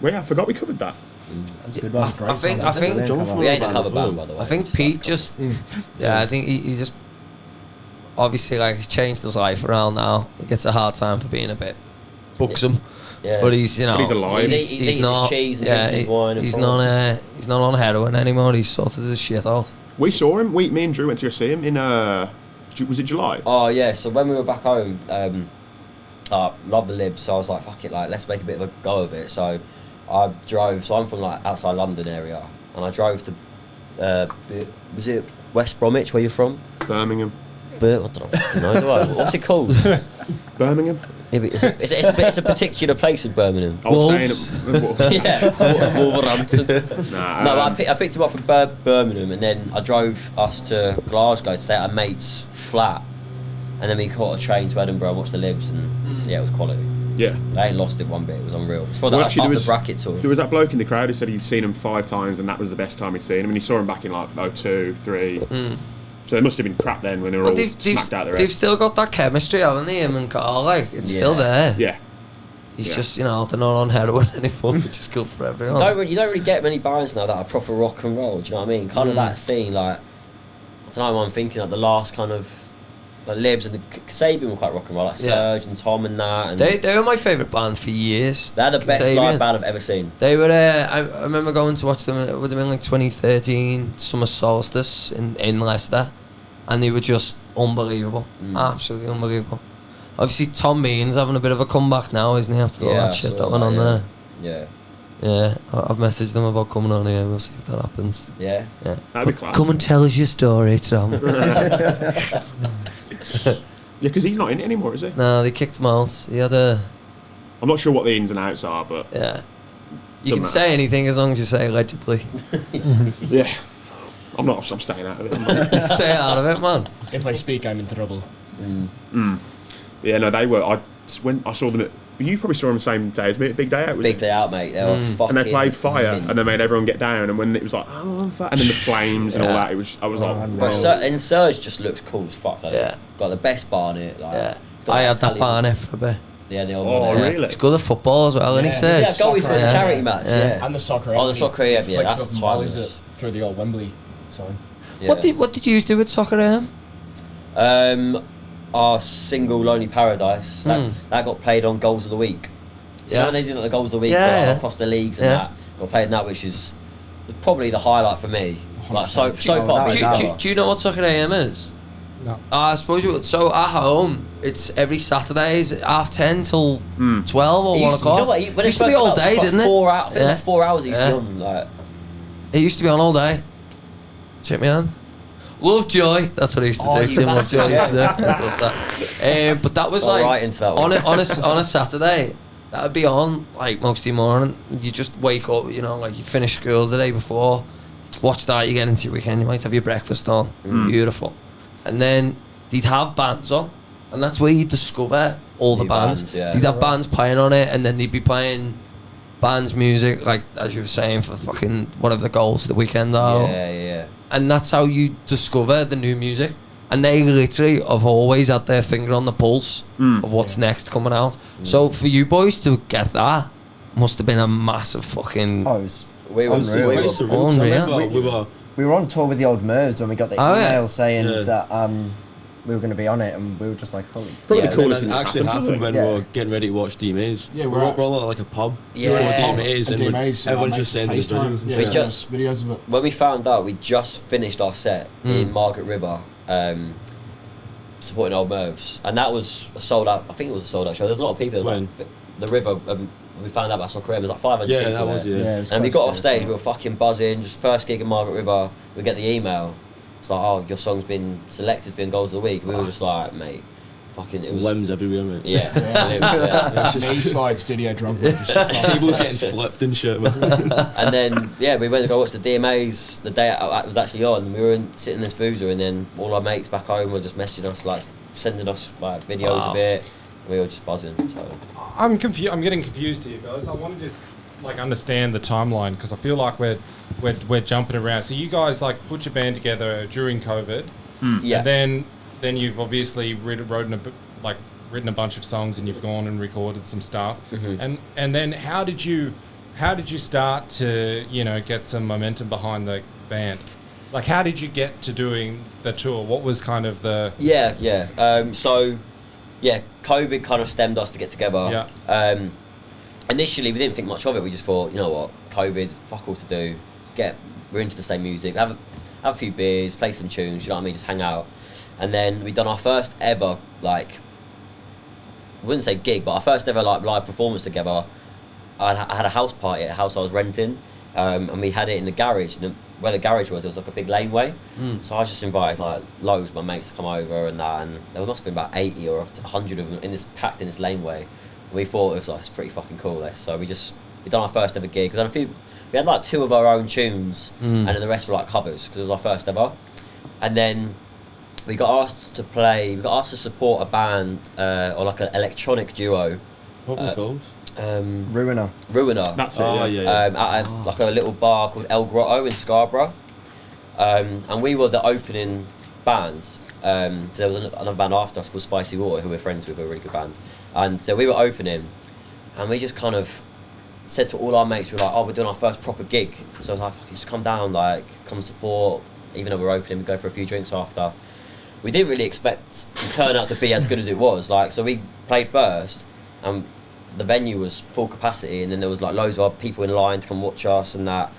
Well, yeah, I forgot we covered that. That's a good one. I think We ain't a cover band, by the way. I think Pete just, I think he just, obviously, like, he's changed his life around now. He gets a hard time for being a bit buxom, Yeah. but he's, you know, But he's alive. He's eating his not, cheese and yeah, drinking his wine in he's France. not on heroin anymore. He's sorted his shit out. We saw him. Me and Drew went to go see him in. Was it July? Oh yeah, so when we were back home, love the Libs, so I was like, fuck it, like let's make a bit of a go of it. So I drove. So I'm from like outside London area, and I drove to. Was it West Bromwich? Where you're from? Birmingham. I don't know, fucking know, do I? What's it called? Birmingham. Yeah, but it's a particular place in Birmingham. I was Wolves. staying at. Yeah, Wolverhampton. Nah, No, but I picked him up from Birmingham, and then I drove us to Glasgow to stay at a mate's flat, and then we caught a train to Edinburgh and watched the Libs, and yeah, it was quality. yeah. They ain't lost it one bit. It was unreal. It's for Well, the actually, up there the was- bracket tour. There was that bloke in the crowd who said he'd seen him 5 times and that was the best time he'd seen him. And he saw him back in like 02, 3. So they must have been crap then when they were all smacked out their they've heads. still got that chemistry, haven't they? Him and Carl, like, it's still there. Yeah. He's Yeah. just, you know, they're not on heroin anymore, which is good for everyone. You don't really get many bands now that are proper rock and roll. Do you know what I mean? Kind of that scene, like I don't know what I'm thinking. Like the last kind of like Libs and the Kasabian were quite rock and roll, like Serge and Tom and that. And They were my favourite band for years. they're the best Kasabian. live band I've ever seen. They were. I remember going to watch them. It would have been like 2013 summer solstice in Leicester, and they were just unbelievable, absolutely unbelievable. Obviously, Tom Means having a bit of a comeback now, isn't he? After all Yeah, that I shit saw that went on that, there. Yeah, Yeah, I've messaged them about coming on here. We'll see if that happens. yeah. Yeah, That'd be class. come and tell us your story, Tom. Yeah, because he's not in it anymore, is he? No, they kicked him out. He had a I'm not sure what the ins and outs are, but yeah. You Doesn't can matter. say anything as long as you say allegedly. yeah. I'm staying out of it. I'm not. Stay out of it, man. If I speak, I'm in trouble. Yeah, no, they were. When I saw them you probably saw them the same day as me at Big Day Out, was Big it? day out, mate. They were fucking. And they played Fire, mint. and they made everyone get down. And when it was like, oh, I'm on fire, and then the flames and all Yeah. that, I was like, But and Serge just looks cool as fuck. Like, Yeah. got the best bar in it. Like, Yeah, it's got I had that Italian- barnet for a bit. Yeah, the old Oh, one. Yeah. really? He's good at football as well, and he Yeah. says. Yeah, goal he's got in the Yeah. charity match. Yeah. And the soccer. Oh, the soccer, yeah, Flicks that's up and volleys timeless. it through the old Wembley sign. Yeah. What did you do with soccer, Our single Lonely Paradise that got played on Goals of the Week. So you know when they did like the Goals of the Week across the leagues and that got played in that, which is probably the highlight for me. Like so far. Do you know what Soccer AM is? No. I suppose you would. So at home, it's every Saturdays, 10:30 till 12 or 1 o'clock. You know what? When it used to be all day, didn't it? 4 hours. I think like 4 hours. It used to be on. Like, it used to be on all day. Check me on. Lovejoy. That's what I used to do. Tim Lovejoy used to do. I used to love that. But that was like right into that one. on a Saturday. That would be on like most of the morning. You just wake up, you know, like you finish school the day before. Watch that. You get into your weekend. You might have your breakfast on. Beautiful. And then they'd have bands on, and that's where you discover all the bands. They'd have bands playing on it, and then they'd be playing bands music, like as you were saying, for fucking whatever the goals of the weekend are. Yeah. And that's how you discover the new music. And they literally have always had their finger on the pulse of what's next coming out. So for you boys to get that must have been a massive fucking... Oh, it was We were unreal. We were on tour with the old Mervs when we got the email saying that we were going to be on it, and we were just like, holy. Probably the coolest thing that actually happened when we were getting ready to watch Deenys. Yeah, we were all at like a pub before Deenys, and everyone's just saying these videos. Yeah, videos of it. When we found out, we just finished our set in Margaret River, supporting Old Mervs, and that was a sold out. I think it was a sold out show. There's a lot of people. There was like the River. We found out about Soccer. There was like 500 people. That was and we got off stage. We were fucking buzzing. Just first gig in Margaret River. We get the email. It's like, oh, your song's been selected to be in Goals of the Week. We were just like, mate, it was limbs everywhere, mate. Yeah. Knee slide, studio drum. Tables getting flipped and shit, man. And then we went to go watch the DMAs the day it was actually on. We were sitting in this boozer, and then all our mates back home were just messaging us, like sending us like videos of it. We were just buzzing. So I'm confused. I'm getting confused here, guys. I want to just like understand the timeline because I feel like we're jumping around. So you guys like put your band together during COVID, yeah. And then you've obviously written a bunch of songs, and you've gone and recorded some stuff. And then how did you start to get some momentum behind the band? Like how did you get to doing the tour? What was kind of the COVID kind of stemmed us to get together. Yeah. Initially, we didn't think much of it. We just thought, you know what, COVID, fuck all to do. We're into the same music. Have a few beers, play some tunes. You know what I mean? Just hang out. And then we done our first ever I wouldn't say gig, but our first ever live performance together. I had a house party at a house I was renting, and we had it in the garage. And where the garage was, there was like a big laneway. So I just invited like loads of my mates to come over and that, and there must have been about 80 or 100 of them packed in this laneway. And we thought it was it's pretty fucking cool. So we done our first ever gig. We had like 2 of our own tunes, and then the rest were like covers because it was our first ever. And then we got asked to support a band or like an electronic duo. What were they called? Ruiner. That's it. At like a little bar called El Grotto in Scarborough, and we were the opening bands. So there was another band after us called Spicy Water, who we're friends with, who are really good bands. And so we were opening, and we just kind of said to all our mates, we were like, oh, we're doing our first proper gig. So I was like, fucking just come down, like come support. Even though we're opening, we go for a few drinks after. We didn't really expect to turn out to be as good as it was. So we played first, and the venue was full capacity, and then there was like loads of people in line to come watch us and that.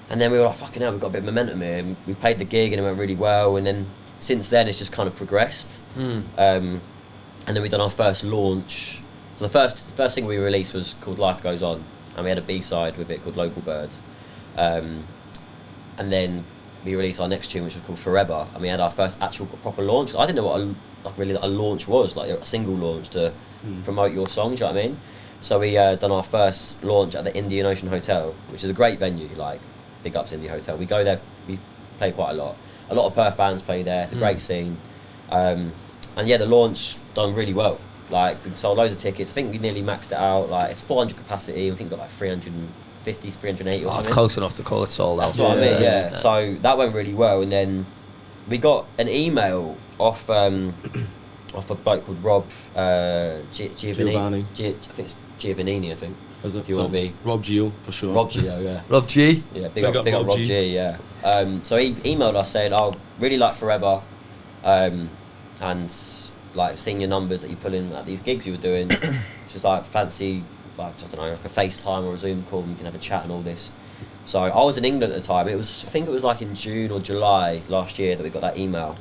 And then we were like, fucking hell, we've got a bit of momentum here. And we played the gig and it went really well, and then since then it's just kind of progressed. And then we done our first launch. So the first thing we released was called Life Goes On, and we had a B-side with it called Local Birds. And then we released our next tune, which was called Forever, and we had our first actual proper launch. I didn't know what a launch was, like a single launch to promote your songs, you know what I mean? So we done our first launch at the Indian Ocean Hotel, which is a great venue, like big ups India Hotel. We go there, we play quite a lot. A lot of Perth bands play there, it's a great scene. And yeah, the launch done really well. Like we sold loads of tickets. I think we nearly maxed it out. Like it's 400 capacity. I think we got like 350, 380 or something. It's close enough to call it sold out. That's what I mean. Yeah. So that went really well, and then we got an email off off a bloke called Rob Giovanni. I think it's Giovannini, I think. Is it? If you want to be Rob Gio, for sure. Rob Gio, yeah. Rob G. Yeah, big up Rob G, yeah. So he emailed us saying, "Oh, really like Forever, and like seeing your numbers that you put in at these gigs you were doing. Just like fancy, like I don't know, like a FaceTime or a Zoom call, and we can have a chat and all this." So I was in England at the time. I think it was like in June or July last year that we got that email.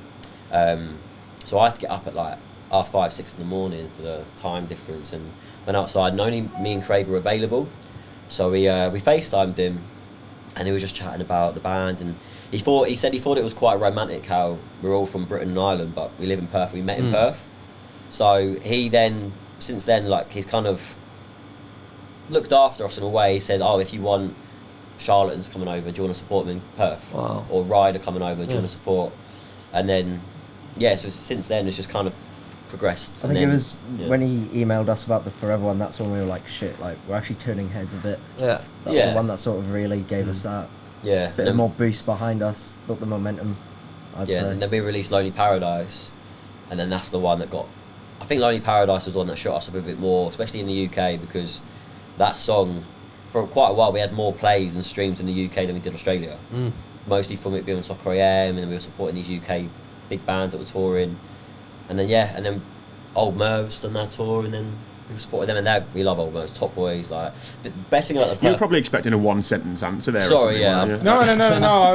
So I had to get up at like 5, 6 in the morning for the time difference, and went outside, and only me and Craig were available. So we FaceTimed him, and he was just chatting about the band, and he said he thought it was quite romantic how we're all from Britain and Ireland, but we live in Perth. We met in Perth. So he then, since then, like he's kind of looked after us in a way. He said, "Oh, if you want Charlatans coming over, do you want to support them in Perth?" Wow. Or Ryder coming over, do you want to support? And then, so since then it's just kind of progressed. I think it was when he emailed us about the Forever one, that's when we were like, shit, like we're actually turning heads a bit. Yeah. That was the one that sort of really gave us that bit of more boost behind us, built the momentum, I'd say. And then we released Lonely Paradise, and then that's the one that got, I think Lonely Paradise was the one that shot us up a bit more, especially in the UK, because that song, for quite a while, we had more plays and streams in the UK than we did Australia. Mostly from it being on Soccer AM, and then we were supporting these UK big bands that were touring. And then Old Merv's done that tour, and then we supported them, and we love Old Merv's, Top Boys. Like the best thing about the Perth. You're probably expecting a 1-sentence answer there. Sorry, No.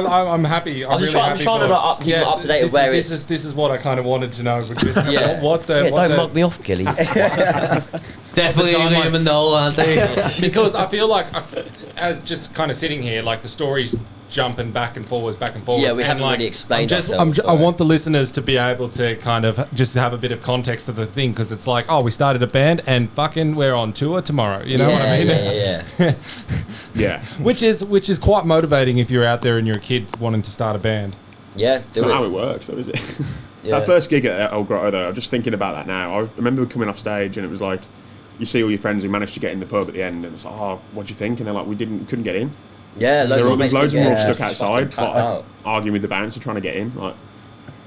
I'm happy. I'm just trying to like, keep it up to date with where this is what I kind of wanted to know. Which is what don't mug me off, Gilly. Definitely Liam and Noel, aren't they? Because I feel like, as just kind of sitting here, like the story's jumping back and forwards. Yeah, we haven't really explained ourselves. I want the listeners to be able to kind of just have a bit of context of the thing, because it's like, oh, we started a band and fucking we're on tour tomorrow. You know what I mean? Yeah. Which is quite motivating if you're out there and you're a kid wanting to start a band. Yeah, That's not how it works, though, is it? That first gig at Old Grotto, though, I'm just thinking about that now. I remember coming off stage, and it was like, you see all your friends who managed to get in the pub at the end, and it's like, oh, what do you think? And they're like, we couldn't get in. Yeah, Loads of them all stuck just outside, fucking packed out. arguing with the bouncer trying to get in. Like,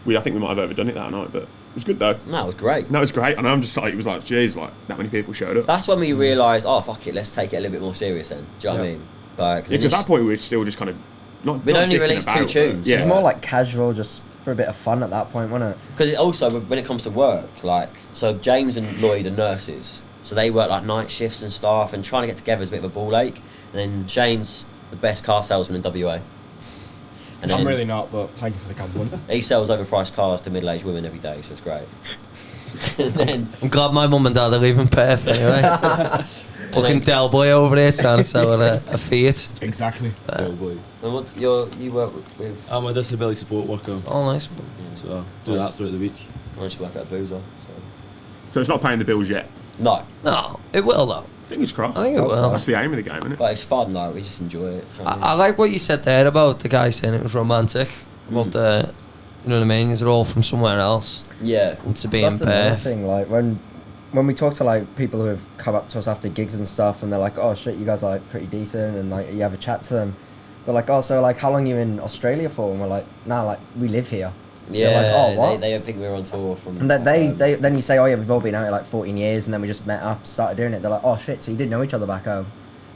I think we might have overdone it that night, but it was good though. No, it was great. No, it was great. And I'm just like, it was like, geez, like that many people showed up. That's when we realised, oh fuck it, let's take it a little bit more serious then. Do you know what I mean? Like, At that point, we were still just kind of we'd only released 2 tunes. It was more like casual, just for a bit of fun at that point, wasn't it? Because also, when it comes to work, like, so James and Lloyd are nurses, so they work like night shifts and stuff, and trying to get together is a bit of a ball ache. And then Shane's the best car salesman in WA. And I'm really not, but thank you for the compliment. He sells overpriced cars to middle-aged women every day, so it's great. And then, I'm glad my mum and dad are leaving Perth anyway. Fucking Del Boy over there trying to sell a Fiat. Exactly. Del Boy. and what you work with? I'm a disability support worker. Oh, nice. So I do that throughout the week. I just work at a boozer. So it's not paying the bills yet. No, It will though. Fingers crossed. I think it will. That's the aim of the game, isn't it? but it's fun though. We just enjoy it. Do you know what I mean? I like what you said there about the guy saying it was romantic. About the, you know what I mean? Is it all from somewhere else? Yeah. And to be in That's another Perth. thing, like when we talk to like people who have come up to us after gigs and stuff, and they're like, oh shit, you guys are like pretty decent, and like you have a chat to them, they're like, oh, so like how long you in Australia for? And we're like, nah, like we live here. Yeah, They're like, oh, what? They think we were on tour from. And then they then you say, oh yeah, we've all been out here like 14 years, and then we just met up, started doing it. They're like, oh shit, so you did know each other back home?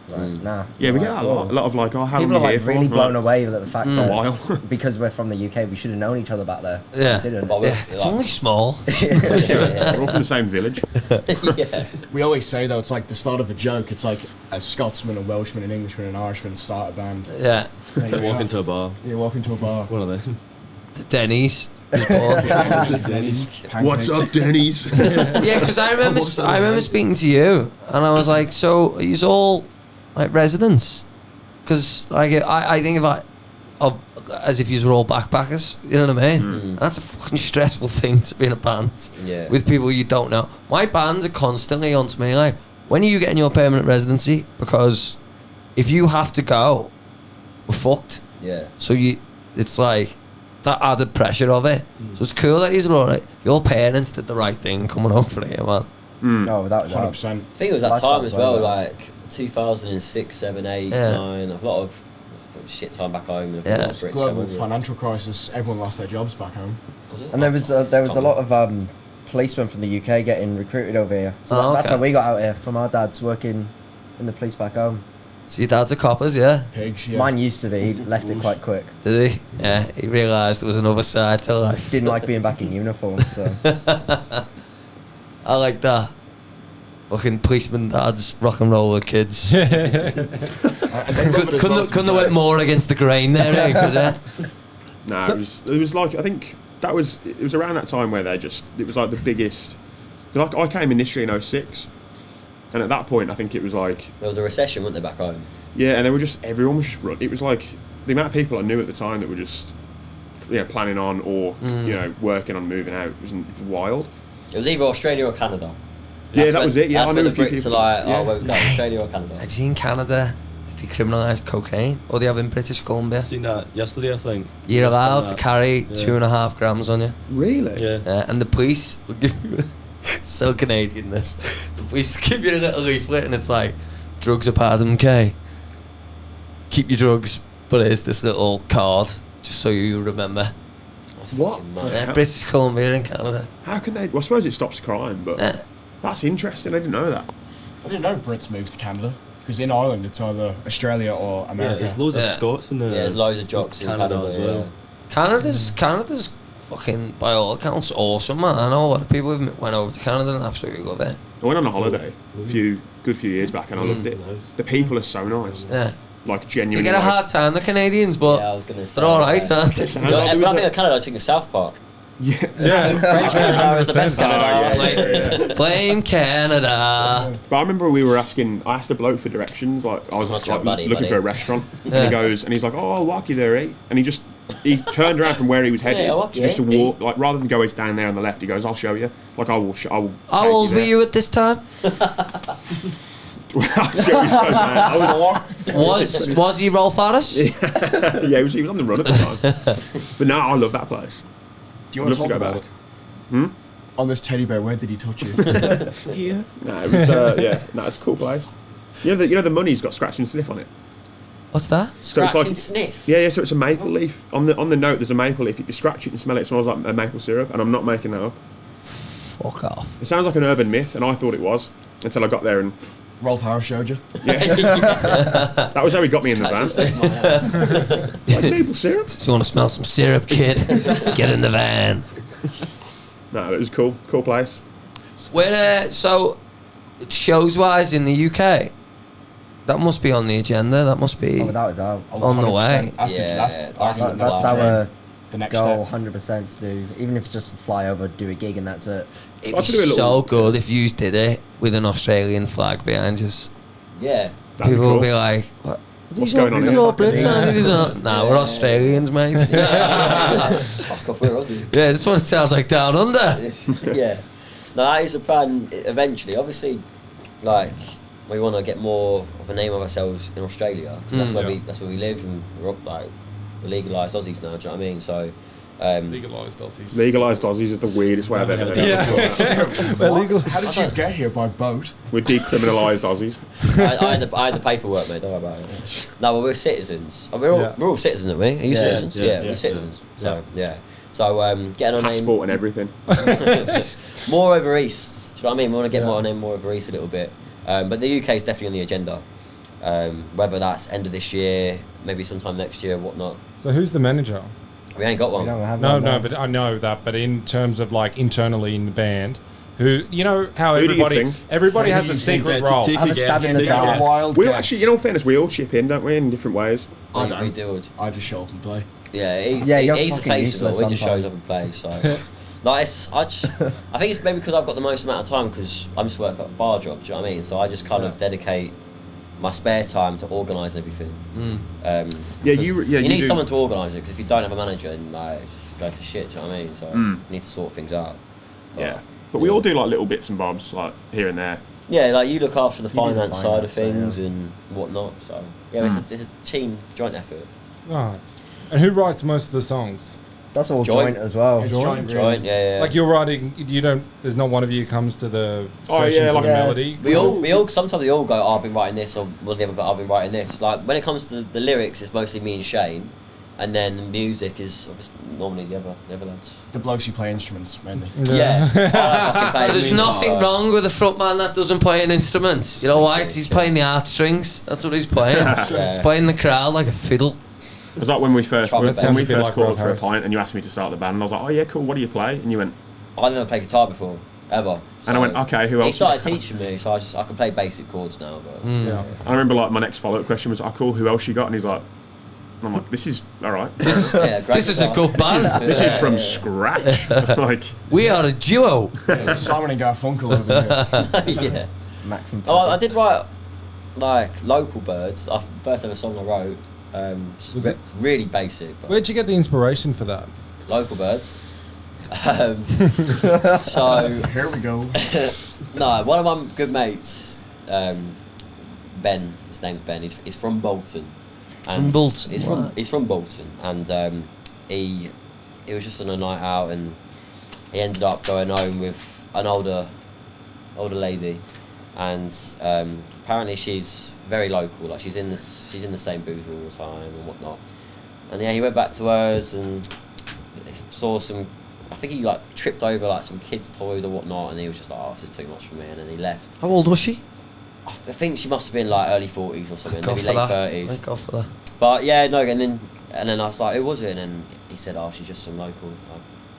Like, nah. Yeah, we Like, get that a lot of like, oh, how people long are are you like here really for? blown away with the fact a that while. because we're from the UK, we should have known each other back there. Yeah. We didn't. Well, Yeah, it's only small. We're all from the same village. Yeah. We always say though, it's like the start of a joke. It's like a Scotsman, a Welshman, an Englishman, an Irishman start a band. Yeah. Walk into a bar. You walk into a bar. One of them. The Deenys. What's up, Deenys? Yeah, because I remember speaking to you, and I was like, so are you all like residents? Because like I think of as if you were all backpackers. You know what I mean? And that's a fucking stressful thing to be in a band with people you don't know. My bands are constantly on to me like, when are you getting your permanent residency? Because if you have to go, we're fucked. Yeah. So it's like that added pressure of it. So it's cool that you're all right. Your parents did the right thing coming over here, man. No, without 100%. that. I think it was that Lifestyle time as as well, well, though. like 2006, 7, 8, Yeah. 9. A lot of shit time back home. And Yeah. a lot of Brits come Global over. financial crisis. Everyone lost their jobs back home. Was it? And there was a lot of policemen from the UK getting recruited over here. So Oh, that's okay. how we got out here, from our dads working in the police back home. So your dad's a coppers, yeah? Pigs, yeah. Mine used to be. He left it quite quick. Did he? Yeah, he realised there was another side to life. Didn't like being back in uniform, so... I like that. Fucking policeman dads, rock and roll with kids. And they love it as well, Couldn't have went more against the grain there, eh? Could they? No, it was like, I think it was around that time where it was like the biggest. Like I came initially in 06, and at that point I think it was like, There was a recession, wasn't there, back home? yeah, and they were just, everyone was just it was like the amount of people I knew at the time that were just planning on or working on moving out was wild. It was either Australia or Canada. Yeah, that was it. Yeah, that's I when knew the a few Brits are people. like, Yeah. oh, where we go, Australia or Canada. Have you seen Canada? Is decriminalised cocaine? Or they have in British Columbia? Seen that yesterday, I think. You're Just allowed done to that. carry Yeah. 2.5 grams on you. Really? Yeah. And the police will give you so Canadian this. The police give you a little leaflet and it's like, drugs are part of MK. Keep your drugs, but here's this little card just so you remember. That's What? fucking mad. Yeah, British Columbia in Canada. How can they? Well, I suppose it stops crime, but Yeah. that's interesting. I didn't know that. I didn't know Brits moved to Canada. Because in Ireland, it's either Australia or Yeah, America. there's loads of Yeah. Scots in there. Yeah, there's loads of jocks in Canada as well. Canada's fucking, by all accounts, awesome, man. I know a lot of people who went over to Canada and absolutely love it. I went on a holiday good few years back, and I loved it. The people are so nice, Yeah. like They genuinely. get a like- hard time, the Canadians, but Yeah, I was going to say. they're alright, aren't They they? sound Yeah, like there but was I think a- of Canada, I think of South Park. Yeah. Canada is the best Canada. Oh, yeah, Like, blame Canada. But I remember I asked a bloke for directions, like I was What's like, your buddy, looking buddy? for a restaurant, Yeah. and he goes, and he's like, oh, I'll walk you there, eh? And he turned around from where he was headed, Yeah, I'll walk you, just to eh? walk, like rather than go, it's down there on the left. He goes, I'll show you, like I will. How take old were there." you at this time? I'll show you so bad. I was Was he Rolf Harris? yeah, he was on the run at the time. But no, I love that place. Do you I'd want to love talk to go about back. it? On this teddy bear, where did he touch you? Here. No, it was it's a cool place. You know the money's got scratch and sniff on it. What's that? So it's Scratch like and sniff. Yeah, so it's a maple leaf. On the note, there's a maple leaf. If you scratch it and smell it, it smells like a maple syrup, and I'm not making that up. Fuck off. It sounds like an urban myth, and I thought it was until I got there, and Rolf Harris showed you. that was how he got me in the Scratch and van. sniff, man. Like maple syrup? Just want to smell some syrup, kid? Get in the van. No, it was cool place. Where, so, shows-wise in the UK, that must be on the agenda. That must be... Oh, without a doubt. On the 100%. way. That's the, Yeah, that's, that's That's our the next goal, step. 100% to do. Even if it's just fly over, do a gig, and that's it. It'd I'll be do a little- so good if you did it with an Australian flag behind us. Yeah. That'd be People cool. will be like, what? What's going on These here? are all Brits, aren't these? Nah, we're Australians, mate. Fuck off, we're Aussie. Yeah, this one sounds like Down Under. Yeah. No, that is a plan eventually. Obviously, like, we want to get more of a name of ourselves in Australia. 'Cause that's where we live, and we're legalised Aussies now, do you know what I mean? So, Legalised Aussies. Legalised Aussies is the weirdest way I've ever heard it. What? How did you get here by boat? We're decriminalised Aussies. I had the paperwork, mate, don't worry about it. No, well, we're citizens. We're all citizens, aren't we? Are you citizens? Yeah, we're citizens. So, yeah. So, getting our name... Passport and everything. more over east. Do you know what I mean? We want to get our name more over east a little bit. But the UK is definitely on the agenda. Whether that's end of this year, maybe sometime next year, whatnot. So who's the manager? We ain't got We one. don't have No, one now. but I know that. But in terms of like internally in the band, who you know how Who do you everybody think? has a secret role. I have a stab in the dark. Wild We all guess. actually, in all fairness, we all chip in, don't we, in different ways. I We don't. do. I just show up and play. Yeah, he's Yeah, you're the fucking face of it. useless We just shows up sometimes. and play. So, I think it's maybe because I've got the most amount of time because I just work at a bar job. Do you know what I mean? So I just kind of dedicate my spare time to organise everything. Yeah, 'cause you need do. someone to organise it because if you don't have a manager, and it's go to shit. Do you know what I mean? So you need to sort things out. Yeah. But we all do like little bits and bobs, like here and there. Yeah, like you look after the You do the finance side of finance, things and whatnot. So yeah, it's a team joint effort. Nice. And who writes most of the songs? That's all Joint. joint as well. It's Joint? joint, Joint, yeah. Like you're writing, you don't. There's not one of you who comes to the Oh, sessions yeah, with like- a Yeah, melody. We all sometimes we all go, oh, I've been writing this, or we'll never, but I've been writing this. Like when it comes to the lyrics, it's mostly me and Shane, and then music is obviously normally the other lads. The blokes who play instruments mainly. Yeah. I fucking play There's music, nothing so- wrong with a frontman that doesn't play an instrument. You know why? 'Cause he's playing the heartstrings. That's what he's playing. He's playing the crowd like a fiddle. It was like when we first Trumpet. when we Sounds a bit first like called Rob for a Harris. pint, and you asked me to start the band, and I was like, oh yeah, cool. What do you play? And you went, I never played guitar before, ever. and I went, okay, who else? He started teaching me, so I can play basic chords now. But Yeah. I remember like my next follow-up question was, oh cool, who else you got? And he's like, and I'm like, this is all right. This, yeah, great this is a guitar. good band. This is from scratch. Like, We are a duo. Simon and Garfunkel over here. yeah. Maximum. Oh, I did write like local birds. The first ever song I wrote. Was it- Really basic? But Where'd you get the inspiration for that? local birds. So Here we go. no, one of my good mates, Ben. His name's Ben. He's from Bolton. From Bolton, He's from Bolton, and he was just on a night out, and he ended up going home with an older lady, and apparently she's very local. Like she's in the same booth all the time and whatnot. And yeah, he went back to hers and saw some. I think he like tripped over like some kids' toys or whatnot, and he was just like, "Oh, this is too much for me," and then he left. How old was she? I think she must have been like early 40s or something, God maybe for late that. 30s. Thank God for that. But yeah, no, and then I was like, who was it? And then he said, oh, she's just some local.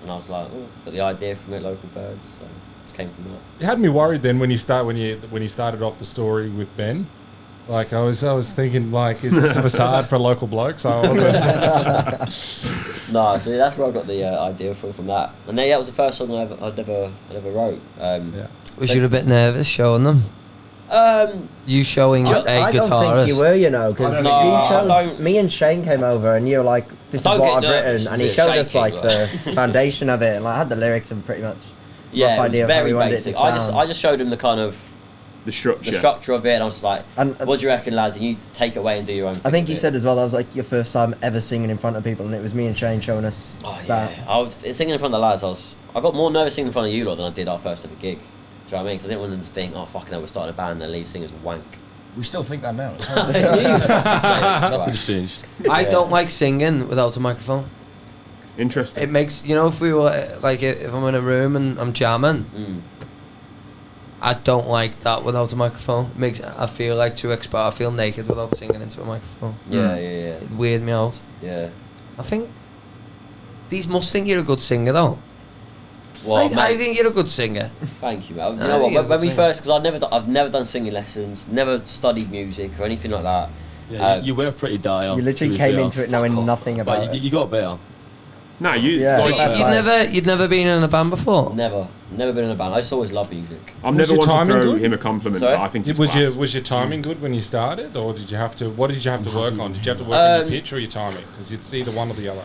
And I was like, oh, got the idea from it, local birds. So it just came from that. You had me worried then when you started off the story with Ben. Like I was thinking, like, is this a facade for a local bloke? So I wasn't. No, so that's where I got the idea from that. And then, yeah, it was the first song I ever wrote. Yeah. Was you a bit nervous showing them? You showing a I don't guitarist? think you were, you know, because No, you I showed don't- me and Shane came over and you were like, "This is Don't what get I've nervous written," and he with showed us shaking, like the foundation of it, and like, I had the lyrics and pretty much Yeah, rough it was idea of how very we wanted it basic. to I sound. just showed him the kind of the structure. the structure of it, and I was just like, And- what do you reckon, lads? And you take it away and do your own thing. I think with you it. said as well that was like your first time ever singing in front of people, and it was me and Shane showing us Oh that. yeah, I was singing in front of the lads. I got more nervous singing in front of you lot than I did our first ever gig. Do you know what I mean? Because I didn't want them to think, oh fucking hell, we're starting a band and the lead singer's wank. We still think that now. Nothing's changed. I don't like singing without a microphone. Interesting. It makes, you know, if we were like if I'm in a room and I'm jamming, I don't like that without a microphone. It makes I feel like too Expat. I feel naked without singing into a microphone. Yeah, It weird me out. yeah. I think these must think you're a good singer though. Well, I think you're a good singer. thank you, mate. You No, know you're a what? When good we first, because I've never done singing lessons, never studied music or anything like that. Yeah, you were pretty dire. You literally to be came fair. into it knowing off, nothing about But it. you got better. No, you. Yeah. Like, Fair play. You'd never been in a band before. Never been in a band. I just always loved music. I'm Was never your one to timing throw good? him a compliment, Sorry? but I think it's Was class. your timing good when you started, or did you have to? What did you have to work on? Did you have to work on your pitch or your timing? Because it's either one or the other.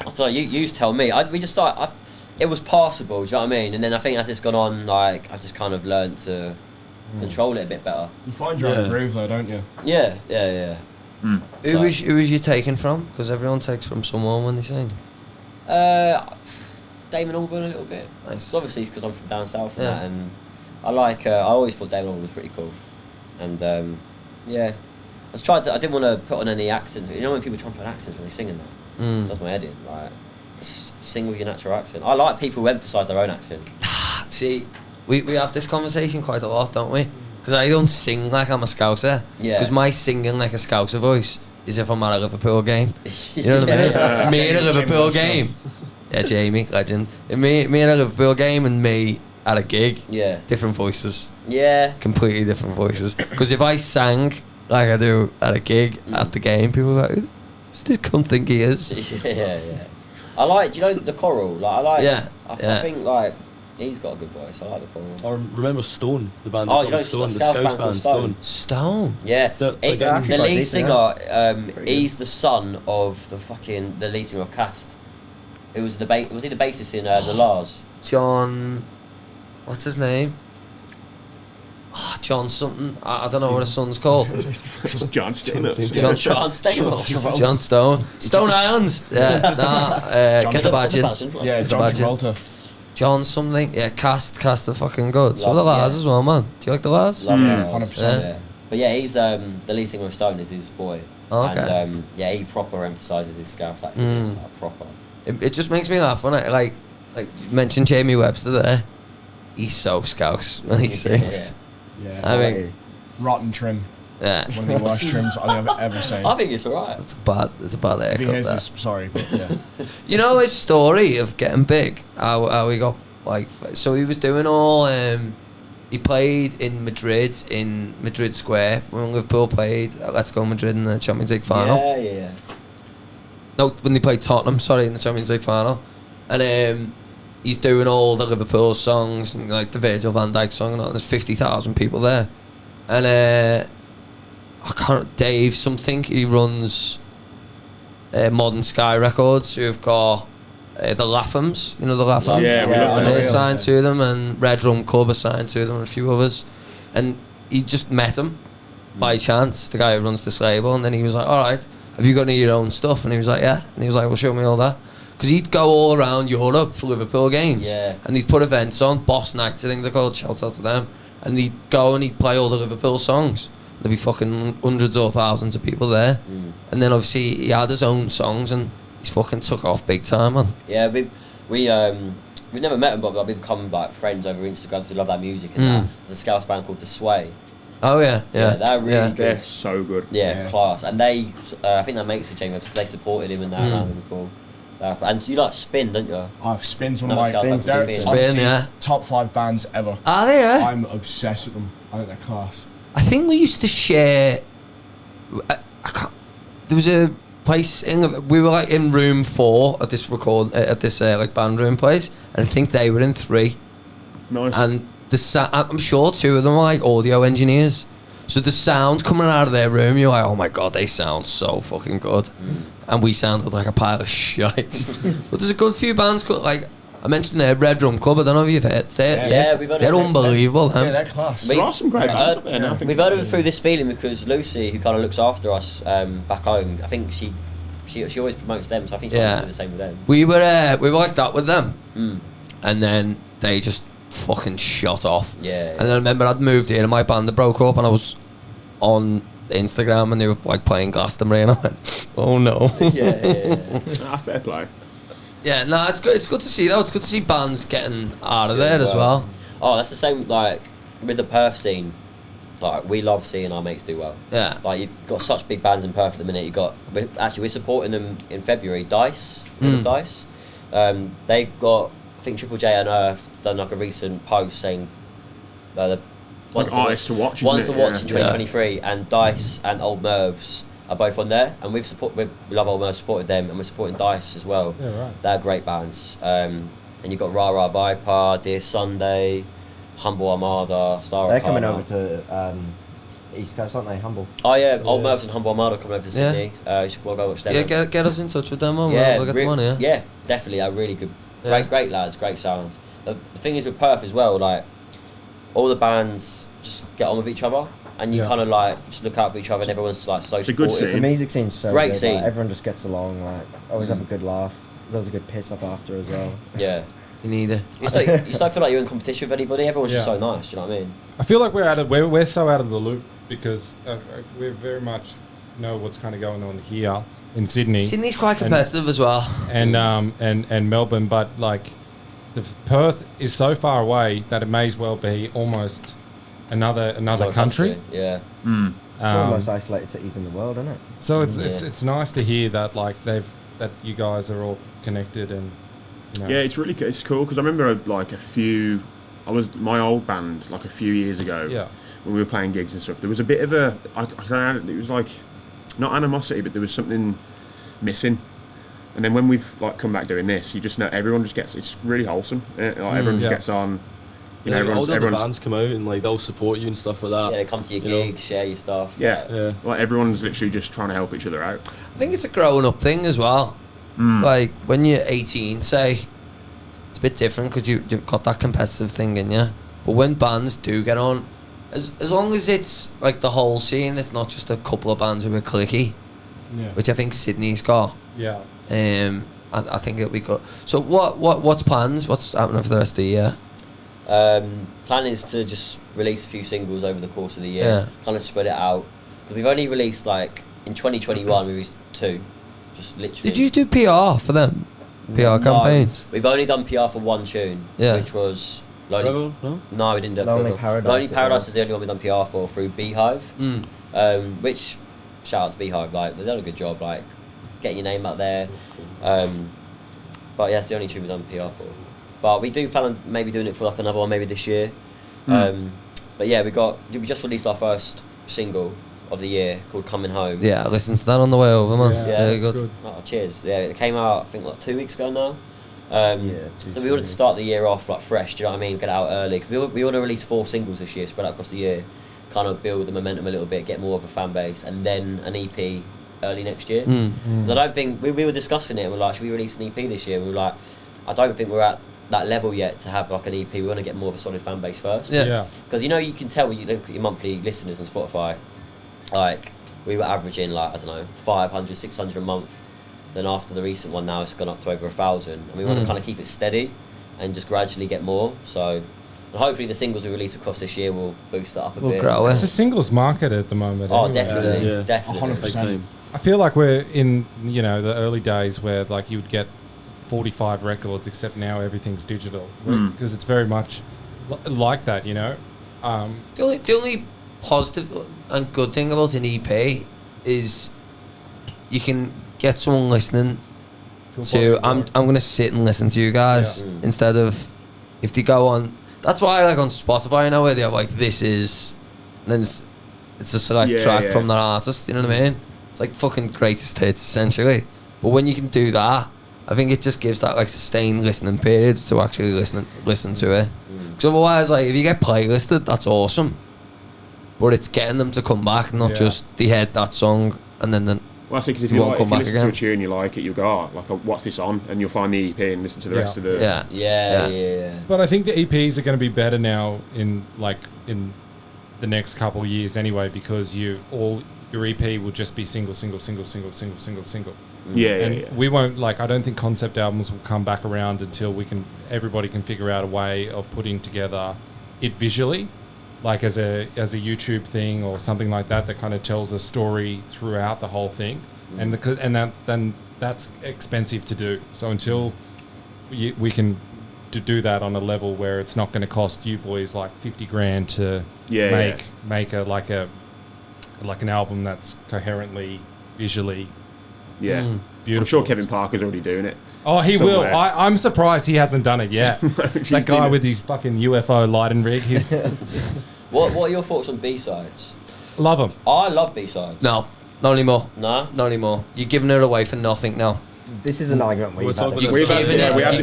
I tell you, you tell me. We just started. It was passable. Do you know what I mean? And then I think as it's gone on, like I've just kind of learned to control it a bit better. You find your own groove though, don't you? Yeah. Who was you taking from? Because everyone takes from someone when they sing. Damon Albarn a little bit. Nice. It's obviously because I'm from down south and Yeah. that, and I like. I always thought Damon Albarn was pretty cool, and yeah, I didn't want to put on any accents. You know when people try and put accents when they sing and that, it does my head in. Like, just sing with your natural accent. I like people who emphasise their own accent. See, we have this conversation quite a lot, don't we? Because I don't sing like I'm a Scouser. Yeah. Because my singing like a Scouser voice is if I'm at a Liverpool game. You know what I mean? Yeah. Me at a Jamie Liverpool Wilson. game. Yeah, Jamie, legend. And me at a Liverpool game and me at a gig. Yeah. Different voices. Yeah. Completely different voices. Because if I sang like I do at a gig at the game, people are like, who does this cunt think he is? Yeah. I like. Do you know the choral? Like I like. Yeah, I yeah. think like he's got a good voice. I like the choral. I remember Stone, the band. Oh, that you know, was Stone, the Scouse Scouse band band, called Stone. Stone. Yeah, The- He- they're actually the quite lead decent, singer, Pretty he's the son of the lead singer of Cast. It was was he the bassist in the Lars? John, what's his name? Oh, John something. I don't know what his son's called. John Stamos. John John Stamos. John Stone. Stone Island. Yeah. Get the badge in. Yeah, John Imagine. Travolta. John something. Yeah, cast the fucking good. So the Love, Lars yeah. as well, man. Do you like the Lars? Love Mm, Lars. 100%. Yeah. But yeah, he's the lead singer of Stone is his boy. Oh, okay. And yeah, he proper emphasises his Scouse accent, like, proper. It just makes me laugh when like you mentioned Jamie Webster there. He's so Scouse when he sings. Yeah. I mean, rotten trim. yeah. One of the worst trims I think I've ever seen. I think it's alright. It's a bad If he hears haircut. this, sorry, but yeah. You know his story of getting big. How he got like. So he was doing all. He played in Madrid Square when Liverpool played Let's Go Madrid in the Champions League final. Yeah. No, when they played Tottenham, sorry, in the Champions League final. And he's doing all the Liverpool songs, and like the Virgil van Dijk song, and all. There's 50,000 people there. And I can't, Dave something, he runs Modern Sky Records, who've got the Laphams, you know the Laphams? Yeah, we love them. They're signed to them, and Red Rum Club are signed to them, and a few others. And he just met him by chance, the guy who runs this label, and then he was like, alright, have you got any of your own stuff? And he was like, yeah. And he was like, well, show me all that. Because he'd go all around Europe for Liverpool games. Yeah. And he'd put events on, Boss Nights, I think they're called, shout out to them. And he'd go and he'd play all the Liverpool songs. There'd be fucking hundreds or thousands of people there. And then obviously he had his own songs and he's fucking took off big time, man. Yeah, we never met him, but like, we've become like friends over Instagram because we love that music and that. There's a Scouse band called The Sway. Oh yeah. They're really good. They're so good. Yeah, class. And they, I think that makes a Jamie because they supported him in that around Liverpool. And so you like Spin, don't you? Spin's one No, of my Scouse band they're called Spin. Spin, yeah. top 5 bands ever. Are they, yeah? I'm obsessed with them. I think they're class. I think we used to share. I can't. There was a place we were like in room 4 at this like band room place, and I think they were in 3. Nice. And I'm sure 2 of them were like audio engineers. So the sound coming out of their room, you're like, oh my god, they sound so fucking good. And we sounded like a pile of shite. But there's a good few bands called, like I mentioned there, Red Rum Club. I don't know if you've heard. They're unbelievable. Yeah, they're class. There are some great bands up there now. We've heard of it through this feeling because Lucy, who kind of looks after us back home, I think she always promotes them, so I think she's going to do the same with them. We were like that with them, and then they just fucking shot off. Yeah. And then I remember I'd moved here and my band had broke up, and I was on Instagram and they were like playing Glastonbury, and I went, oh no. Fair play. Yeah, no, it's good. It's good to see though. It's good to see bands getting out of there as well. Oh, that's the same like with the Perth scene. Like we love seeing our mates do well. Yeah. Like you've got such big bands in Perth at the minute. We're supporting them in February. Dice, Dice. They've got, I think Triple J Unearthed done like a recent post saying artists to watch. Ones to watch in 2023, and Dice and Old Mervs are both on there, and we love Old Mervs, supported them, and we're supporting Dice as well. Yeah, right. They're great bands. And you've got Rah Rah Viper, Dear Sunday, Humble Armada, Star They're Arcana. coming over to East Coast, aren't they? Humble. Oh yeah, Old Mervs and Humble Armada coming over to Sydney. You should go watch them. Yeah, get us in touch with them, man. Yeah, we'll get them on here. Yeah, definitely. They're really good. Great lads, great sounds. The thing is with Perth as well, like all the bands just get on with each other, and you kind of like just look out for each other, and everyone's like so a good supportive. scene. The music scene's so Great good. scene. Like, everyone just gets along. Like always have a good laugh. There's always a good piss up after as well. Yeah. You need it. You just don't feel like you're in competition with anybody. Everyone's just so nice. Do you know what I mean? I feel like we're so out of the loop because we very much know what's kind of going on here in Sydney. Sydney's quite competitive as well. And Melbourne, but like the Perth is so far away that it may as well be almost another country. Yeah. It's one of the most isolated cities in the world, isn't it? So it's nice to hear that like that you guys are all connected and. You know. Yeah, it's cool because I remember like my old band like a few years ago. Yeah. When we were playing gigs and stuff, there was a bit of I don't know, it was like not animosity, but there was something missing. And then when we've like come back doing this, you just know everyone just gets. It's really wholesome. Like everyone just gets on. You know, all the other everyone's bands come out and like they'll support you and stuff like that. Yeah, they come to your gigs, share your stuff. Yeah. Like everyone's literally just trying to help each other out. I think it's a growing up thing as well. Like when you're 18, say, it's a bit different because you've got that competitive thing in you. But when bands do get on, as long as it's like the whole scene, it's not just a couple of bands who are cliquey, which I think Sydney's got. Yeah. I think it'll be good. So what's plans? What's happening for the rest of the year? Plan is to just release a few singles over the course of the year, kind of spread it out. Because we've only released like in 2021 we released 2, just literally. Did you do PR for them? PR campaigns? We've only done PR for 1 tune, which was Forever? No, we didn't do it. Lonely Paradise. Lonely Paradise is the only one we've done PR for through Beehive. Which, shout out to Beehive, like they've done a good job, like getting your name out there. But yeah, it's the only tune we've done PR for. But we do plan on maybe doing it for like another one maybe this year. But yeah, we just released our first single of the year called Coming Home. Yeah, I listened to that on the way over, man. Yeah, good. Oh, cheers. Yeah, it came out I think like 2 weeks ago now. So we wanted to start the year off like fresh, do you know what I mean? Get it out early, because we want to release 4 singles this year, spread out across the year, kind of build the momentum a little bit, get more of a fan base, and then an EP early next year. Because I don't think, we were discussing it, and we're like, should we release an EP this year? And we were like, I don't think we're at that level yet to have like an EP. We want to get more of a solid fan base first. Yeah. Because you can tell when you look at your monthly listeners on Spotify, like we were averaging like, I don't know, 500, 600 a month. Then after the recent one now, it's gone up to over 1,000, and we want to kind of keep it steady and just gradually get more. So, and hopefully the singles we release across this year will boost that up a bit. Grow it. It's a singles market at the moment. Oh, anyway. definitely, Yeah. definitely. 100%. I feel like we're in, the early days where like you would get 45 records, except now everything's digital because it's very much like that, The only positive and good thing about an EP is you can get someone listening to. I'm gonna sit and listen to you guys instead of if they go on. That's why like on Spotify now where they have like this is, and then it's a select track from that artist. You know what I mean? It's like fucking greatest hits essentially. But when you can do that, I think it just gives that like sustained listening periods to actually listen to it. Because otherwise, like if you get playlisted, that's awesome. But it's getting them to come back, not just they heard that song and then. Well, I see, because if you listen to a tune, you like it, you go, what's this on? And you'll find the EP and listen to the rest of the... Yeah. But I think the EPs are going to be better now in the next couple of years anyway, because your EP will just be single. Yeah. We won't, I don't think concept albums will come back around until everybody can figure out a way of putting together it visually, like as a YouTube thing or something like that kind of tells a story throughout the whole thing, and then that's expensive to do. So until we can do that on a level where it's not going to cost you boys like 50 grand to make an album that's coherently visually beautiful. I'm sure Kevin Parker's already doing it. Oh, he somewhere. will. I'm surprised he hasn't done it yet. That guy with his fucking UFO lighting rig. What are your thoughts on B-sides? Love them. I love B-sides. No, not anymore. No? Not anymore. You're giving it away for nothing now. This is an argument we've had. You're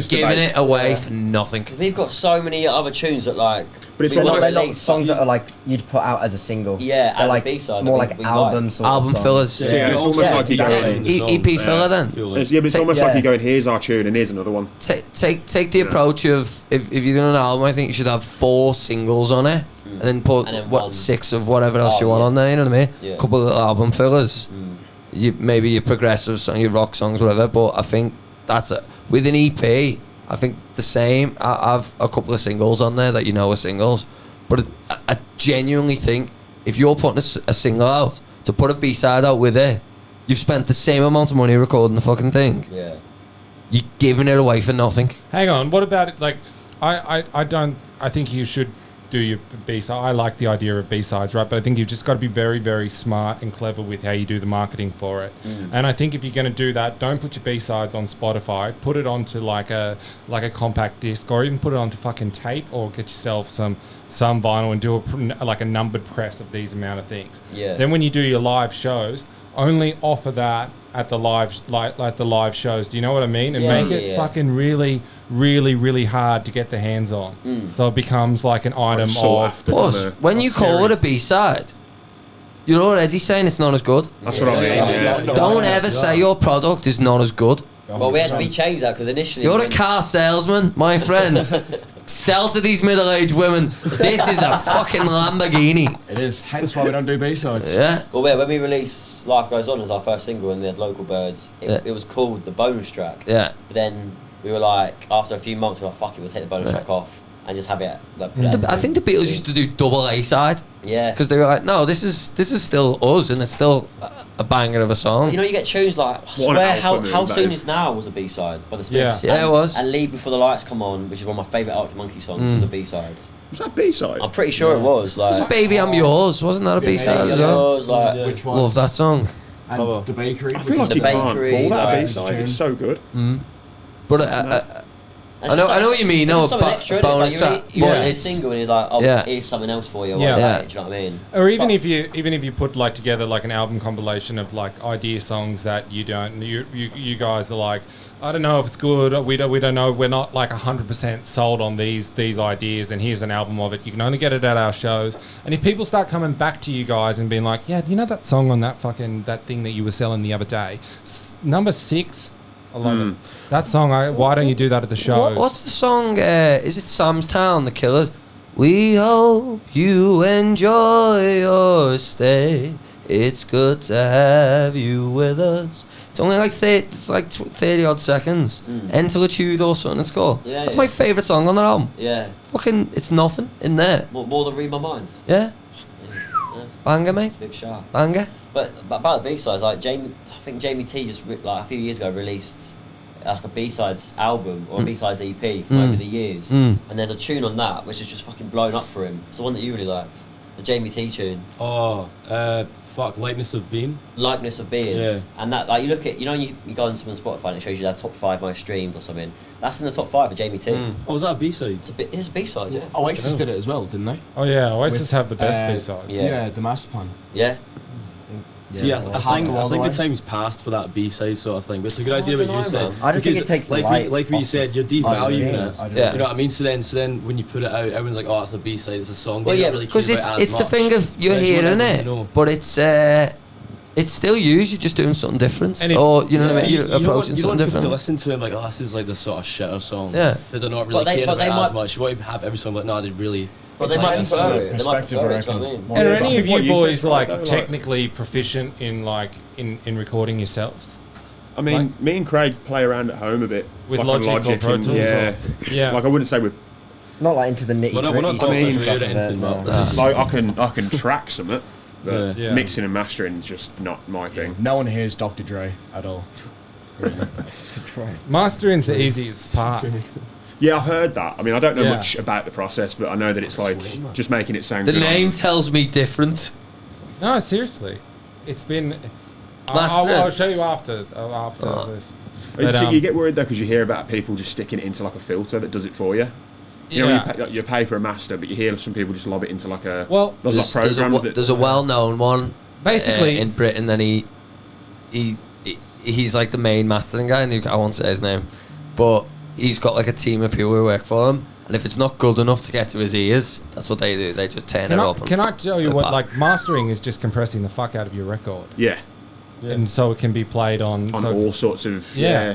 giving it away for nothing. Because we've got so many other tunes that But it's They're almost not songs that are you'd put out as a single. Yeah, They're as like a B-side. more like album sort Album of songs. fillers. Yeah, it's almost like you go... EP filler then. But it's almost like you're going, here's our tune and here's another one. Take the approach of if you're doing an album, I think you should have 4 singles on it, and then put 6 of whatever else you want on there. You know what I mean? Yeah. Couple of album fillers. Maybe your progressive song, your rock songs, whatever. But I think that's it. With an EP, I think the same. I have a couple of singles on there that are singles, but I genuinely think if you're putting a single out, to put a B-side out with it, you've spent the same amount of money recording the fucking thing. Yeah. You're giving it away for nothing. Hang on. What about it? I think you should do your B-side. I like the idea of B-sides, right? But I think you've just got to be very, very smart and clever with how you do the marketing for it. And I think if you're going to do that, don't put your B-sides on Spotify. Put it onto like a compact disc, or even put it onto fucking tape, or get yourself some vinyl and do a numbered press of these amount of things. Yeah. Then when you do your live shows, only offer that at the live the live shows. Do you know what I mean? And make it fucking really, really, really hard to get the hands on. So it becomes like an item of. Plus, when you call it a B-side, you're already saying it's not as good. That's what I mean. Yeah. Don't ever say your product is not as good. Well, we changed that because initially... You're a car salesman, my friend. Sell to these middle-aged women. This is a fucking Lamborghini. It is. Hence why we don't do B-sides. Yeah. Well, when we released Life Goes On as our first single and they had Local Birds, it was called the bonus track. Yeah. But then we were like, after a few months, we were like, fuck it, we'll take the bonus track off. and just have it. Like, I think the Beatles used to do double A side. Yeah. Because they were like, no, this is still us, and it's still a banger of a song. You know, you get tunes like, I What an swear, album How that Soon is. Is Now was a B-side by the Yeah. Smiths. Yeah, it was. And Leave Before the Lights Come On, which is one of my favourite Arctic Monkey songs, was a B-side. Was that B-side? I'm pretty sure it was. Like, Baby, I'm Yours, wasn't that a Yeah, B-side Baby, as I'm well? Yours, like, Which one? Love that song. And the bakery. I feel like The you can't Bakery, call that a like- B-side. It's so good. But it's I know just what you mean. It's No, just something a extra, innit? bonus It's like track. you But hear a it's single and you're like, oh, Yeah. here's something else for you. Yeah. Yeah. Do you know what I mean? Or even if you put like together like an album compilation of like idea songs that you guys are like, I don't know if it's good. We don't know. We're not like 100% sold on these ideas. And here's an album of it. You can only get it at our shows. And if people start coming back to you guys and being like, yeah, do you know that song on that thing that you were selling the other day, number 6. I love it. That song. Why don't you do that at the shows? What's the song? Is it Sam's Town, The Killers? We hope you enjoy your stay. It's good to have you with us. It's only like 30 odd seconds. Interlude or something it's called. Yeah, That's yeah. my favourite song on that album. Yeah. Fucking, it's nothing in there. More than Read My Mind. Yeah. Yeah. Banger, mate. Big sharp. Banger. But about the B-sides, like I think Jamie T just like a few years ago released like a B-sides album or a B-sides EP from over the years, and there's a tune on that which is just fucking blown up for him. It's the one that you really like, the Jamie T tune, Likeness of Being. Likeness of Being. Yeah. And that, like, you look at, you know, you go on someone's Spotify and it shows you their top 5 most streamed or something. That's in the top 5 for Jamie T. Oh, was that a B-side? It's a B-side, yeah. Oasis did it as well, didn't they? Oh yeah, Oasis With, have the best B-sides. Yeah. The Master Plan. Yeah. See, I Half think the World the Away. time's passed for that B-side sort of thing, but it's a good idea what you said. I just think Because it takes the like light like what you off said, this- you're devaluing I it. do. Yeah. You know what I mean? So then when you put it out, everyone's like, oh, it's a B-side, it's a song. Well, They yeah, don't really Because care about it it's as the much. thing of you're Yeah, you want hearing everyone it, to know. but it's still used. You're just doing something different, And if- or you know what I mean. You You're don't want- approaching you don't want something people to different. listen to him like, oh, this is like this sort of shitter song. Yeah. That they're not really But they- caring but about they it as might- much. You want to have every song like, no, they really. But they might depends on prefer the it. They might perspective, prefer I it, do you know what I reckon. mean? Well, And are Yeah, any but of you what you boys said, like though, like- technically proficient in like in recording yourselves? I mean, me and Craig play around at home a bit. With like on Logic or Pro and- Tools Yeah. Yeah. Like, I wouldn't say we're... Not like into the nitty We're not gritty talking stuff about of instant, it, but- no. Like, I can track something, but Yeah. mixing and mastering is just not my thing. No one hears Dr. Dre at all. Mastering's the easiest part. Yeah, I've heard that. I mean, I don't know Yeah. much about the process, but I know that it's like just making it sound The good. name tells me different. No, seriously, it's been. Mastering. I'll show you after this. But, So you get worried though because you hear about people just sticking it into like a filter that does it for you. You know, Yeah. you pay for a master, but you hear some people just lob it into like a. Well, there's like There's programs that. a well-known one Basically- in Britain. Then he's like the main mastering guy, and I won't say his name, but he's got like a team of people who work for him. And if it's not good enough to get to his ears, that's what they do. They just turn it up. Can I tell you put it what? back. Like mastering is just compressing the fuck out of your record, Yeah, and so it can be played on. on so, all sorts of. Yeah.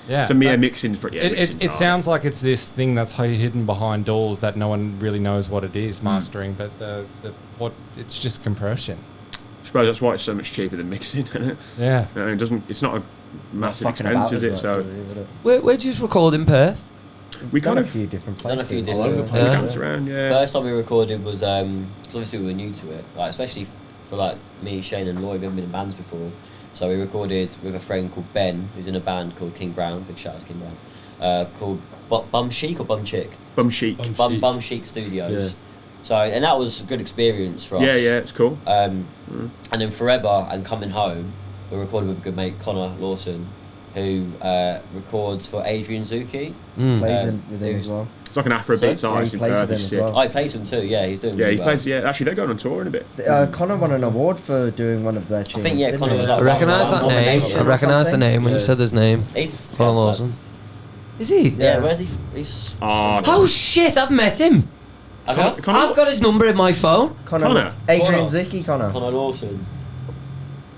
yeah. So that- mixing's pretty. Yeah, mixing's it hard. sounds like it's this thing that's hidden behind doors that no one really knows what it is. Mastering, but what it's just compression. I suppose that's why it's so much cheaper than mixing, isn't it? Yeah. You know, it doesn't. It's not a massive Fucking expense, about is it? as So much, really, would it? Where'd you just record in Perth? we Done kind a of few different Done a places. few All different- over the we place. dance around. Yeah. First time we recorded was because obviously we were new to it, like especially for like me, Shane, and Lloyd. We haven't been in bands before, so we recorded with a friend called Ben, who's in a band called King Brown. Big shout out to King Brown. Called Bum Chic or Bum Chick. Bum chic. Bum Chic Studios. Yeah. So and that was a good experience for us. Yeah, yeah, it's cool. And then Forever and Coming Home, we recorded with a good mate Connor Lawson, who records for Adrian Zuki. Plays in with him who's- as well. It's like an Afrobeats So- Yeah, artist he in plays Perth. with him He's as sick. well. Oh, he plays them too. Yeah, he's doing. Yeah, really he well. plays. Yeah, actually, they're going on tour in a bit. Connor won an award for doing one of their tunes. think, yeah, didn't Connor he? was I up. recognise that One name. nomination I or recognise the something. name when you Yeah. said his name. He's Connor Scouse, Lawson. Is he? Yeah, Yeah. where's he? He's. Oh shit! I've met him. Okay. I've got his number in my phone. Connor? Adrian Connor. Zicki, Connor. Connor Lawson.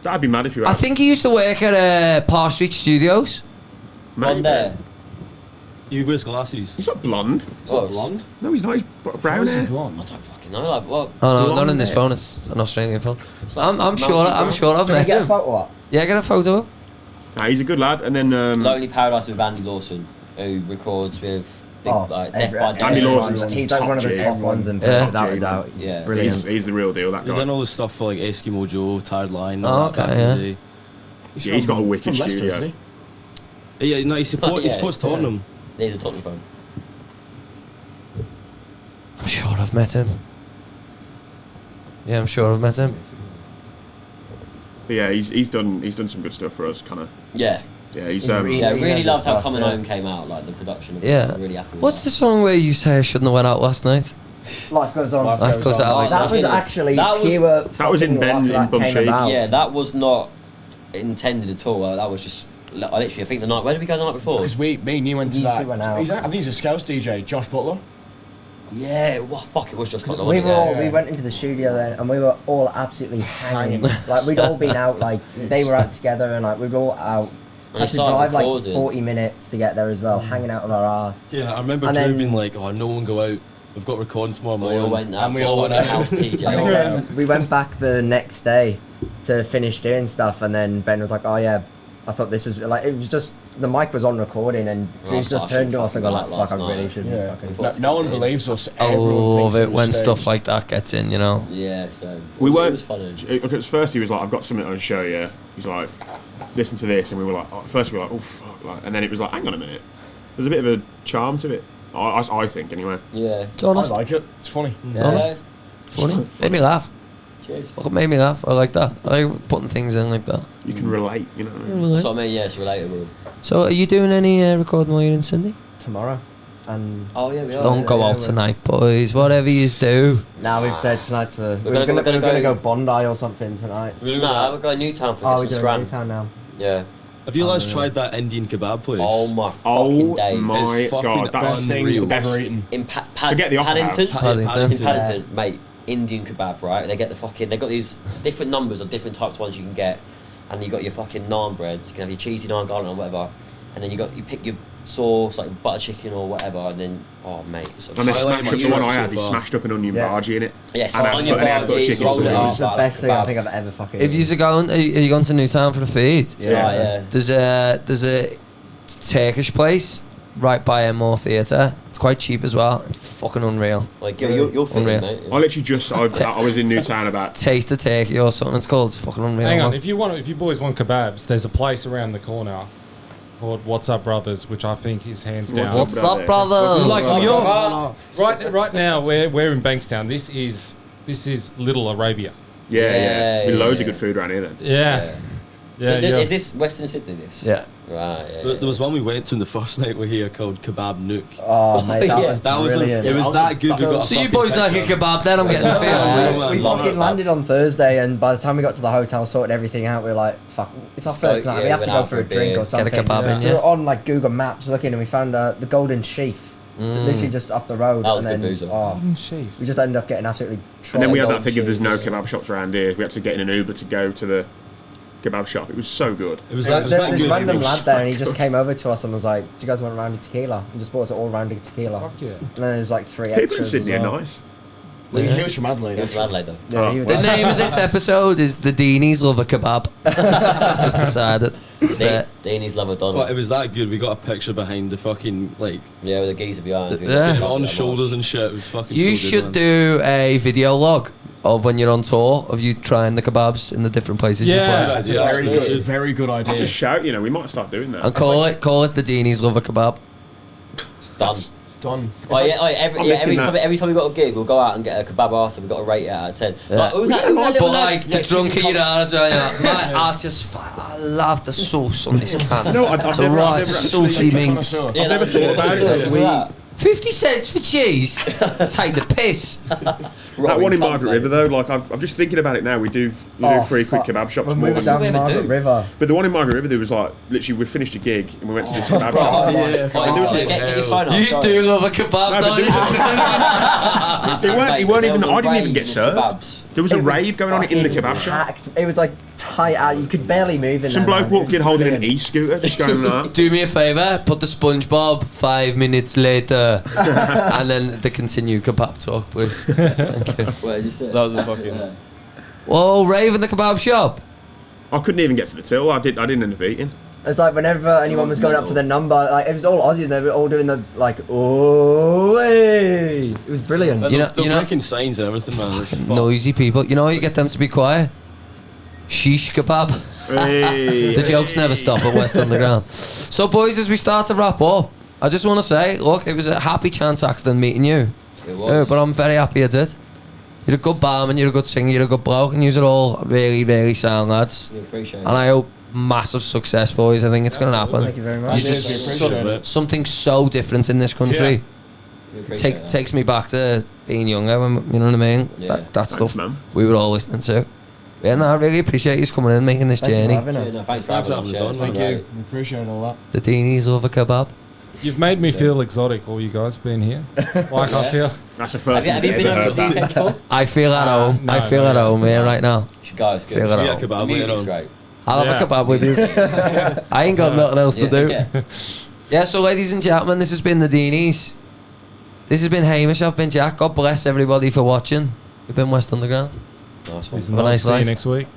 That'd be mad if you. I Had. think he used to work at Park Street Studios. On there. You wears glasses. He's not blonde. What? Blonde? No, he's not. He's brown Is he hair. blonde? I don't fucking know. Like what? Oh no, Blonde not in this hair. phone. It's an Australian phone. like I'm Mousy sure. I'm Brown. sure I've Can we met get a him. photo up? Yeah, get a photo up. Nah, he's a good lad. And then Lonely Paradise with Andy Lawson, who records with big like Death by Danny Day. Lawson's He's like one of the top ones in Yeah. without a doubt. He's Yeah. brilliant. He's the real deal, that He's guy. done all the stuff for like Eskimo Joe, Tired Line. Oh, all that okay, back in yeah. the day. Yeah, he's got a wicked from Leicester, studio. isn't he? Yeah, no, he supports Tottenham. He's a Tottenham fan. I'm sure I've met him. Yeah, I'm sure I've met him. But yeah, he's done some good stuff for us, kind of. Yeah. Yeah, he's He's really- Yeah, He really has loved how stuff, Coming yeah. Home came out, like the production of it. Yeah. I'm really happy with What's that. the song where you say I shouldn't have went out last night? Life goes on. Life goes on. That was actually That was- pure. that was in fucking Ben- luck in that came Bumsheed. about. Yeah, that was not intended at all. That was just, I literally, I think the night, where did we go the night before? Because me and you went to You that. two went out. I think he's a Scouts DJ, Josh Butler. Yeah, what fuck, it was just got the We one. were all, yeah. we went into the studio then, and we were all absolutely hanging. Hanging. Like we'd all been out, like they were out together, and like we'd all out. And Had they to started drive like recording. 40 minutes to get there as well, hanging out on our arse. Yeah, I remember And Drew then- being like, "Oh, no one go out. We've got recording tomorrow We morning." all went out, And we so all fucking went out. house DJ. And then we went back the next day to finish doing stuff, and then Ben was like, "Oh yeah, I thought this was like it was just the mic was on recording, and Oh, Drew's just fucking turned to us and gone like, fucking fuck, I last really night. should Yeah. fucking." thought- No one believes us. I Everyone love thinks it we're when staged. stuff like that gets in, you know. Yeah, so We it weren't. was fun. Because first he was like, "I've got something on show you." He's like, "Listen to this," and we were like, at first we were like, "Oh fuck!" Like, and then it was like, "Hang on a minute." There's a bit of a charm to it. I think anyway. Yeah. It's I honest. like it. It's funny. Honest. Funny. Made me laugh. Cheers. Fuck, it made me laugh. I like that. I like putting things in like that. You can relate, you know. What I mean? So I mean, yeah, it's relatable. So, are you doing any recording while you're in Sydney? Tomorrow, and Oh yeah, we are. Don't go yeah, out we're- tonight, boys. Whatever you do. now we've said tonight's We're gonna gonna go- go Bondi or something tonight. Nah, we're going Newtown for Oh, we're Christmas doing Grand. Newtown now. Yeah. Have you guys tried that Indian kebab place? Oh my fucking Oh days. my It's fucking god, that's Best thing unreal. you've ever eaten. In Forget the Opera Paddington. House. Paddington. It's in Paddington, mate. Indian kebab, right? They get the fucking. They got these different numbers of different types of ones you can get, and you got your fucking naan breads. You can have your cheesy naan, garlic naan, whatever, and then you pick your sauce like butter chicken or whatever, and then mate. So And they Highlight smashed my up the one trip I so had. He far. smashed up an onion Yeah. bhaji in it. yeah, so And I onion put- and I put bhaji, chicken roll it sauce. up, It's the like best thing I kebab. think I've ever fucking. If you're going, are you going to Newtown for the feed? Yeah. There's a Turkish place right by Enmore Theatre. It's quite cheap as well. It's fucking unreal. Like you're fit, Unreal. mate. I literally just I was in Newtown about. Taste of Turkey or something. It's called. It's fucking unreal. Hang on, man. if you boys want kebabs, there's a place around the corner called What's Up Brothers, which I think is hands down. What's What's up, brother? Like What's you're, right now, we're in Bankstown. This is Little Arabia. Yeah. With loads of yeah. good food around here then. Yeah, yeah. Is this Western Sydney? This. Yeah. Right. Yeah. There was one we went to on the first night we're here called Kebab Nook. Oh mate, that Yeah. was That was brilliant. it was that good. We got a So you fucking boys like a picture. kebab? Then I'm getting the feel. Yeah. We Love fucking it. landed on Thursday, and by the time we got to the hotel, sorted everything out, we were like, "Fuck, it's our Let's go, first night. yeah, we have to went go out for for a a drink beer. or something." Get a kebab in, So yeah. we're on like Google Maps looking, and we found the Golden Sheaf, literally just up the road. That was and good then, boozer. oh, we just ended up getting absolutely. And then we had trolled that thing of there's no cheese. kebab shops around here. We had to get in an Uber to go to the kebab shop. It was so good. It was There's that this good. random It was lad there, and he so just good. came over to us and was like, "Do you guys want a round of tequila?" And just bought us all round of tequila. Fuck yeah. And then there's like 3 People in extras. Sydney as are well. nice. He was from Adelaide. It was actually. Adelaide though. Yeah, he was The name of this episode is the Deenys love a kebab. Just decided. It's there. Deenys love a But Donald. it was that good. We got a picture behind the fucking like Yeah, with the geezer behind. Yeah. on shoulders and shit. It was fucking. You so good, should man. do a video log of when you're on tour of you trying the kebabs in the different places Yeah. you play. That's a Yeah, very absolutely. good, very good That's idea. a shout, we might start doing that. And call it the Deenys love a kebab. Done. Done. Oh, yeah, oh, every thinking time, that. every time we got a gig, we'll go out and get a kebab after. We've got to rate it out of 10. Yeah. Like, who's that But little like, lads? get drunk in your arms, well, I love the sauce on this can. No, I've It's never- a I've right never saucy actually- minx. Yeah, I've never that was thought it. about it. Look at that. 50 cents for cheese? Take the piss. That one in Margaret River though, like I'm just thinking about it now. We do frequent kebab shops When more we were than. down we ever Margaret do. River. But the one in Margaret River, there was like literally we finished a gig and we went to this kebab Oh, shop. yeah. there was Get your phone up. You sorry. do love a kebab, No, but don't there you? They weren't. They weren't even. I didn't even get served. Kebabs. There was a It rave going on in the fucking kebab shop. packed. It was like tight out. You could barely move in Some there, bloke man. walked in holding an Brilliant. e-scooter, just going like that. Do me a favour, put the SpongeBob 5 minutes later, and then the continue kebab talk, please. Thank you. Where did you sit? That was a fucking. Whoa, rave in the kebab shop. I couldn't even get to the till. I didn't end up eating. It's like whenever anyone was going up for the number, like it was all Aussie, and they were all doing the like, oh, hey. It was brilliant. They're making signs and everything, man. It's fuck. Noisy people. You know how you get them to be quiet? Shish kebab. Hey. The jokes never stop at West Underground. So, boys, as we start to wrap up, I just want to say, look, it was a happy chance accident meeting you. It was. But I'm very happy I did. You're a good barman, you're a good singer, you're a good bloke, and you're all really, really sound lads. We appreciate it. And I hope massive success for you. I think it's going to happen. Thank you very much. It's just something so different in this country. We appreciate that. Takes me back to being younger, when, you know what I mean? Yeah. That stuff man. we were all listening to. Yeah, no, I really appreciate you coming in, making this Thank you for journey. having Yeah, us. no, thanks for Thanks having for us. having us on, Thank you. We appreciate all that. The Deenys over kebab. You've made me feel exotic, all you guys being here. Like I feel. That's the first Have you time been I've on ever the heard that. UK before? I feel at home. no, I feel no, at no. home here right now. You should go, it's good. Feel it Yeah, out. kebab The later music's on. great. I'll have Yeah. a kebab with you. I ain't got nothing else to do. Yeah. Yeah, so ladies and gentlemen, this has been the Deenys. This has been Hamish, I've been Jack. God bless everybody for watching. We've been West Underground. Nice one. Have a nice See you life. next week.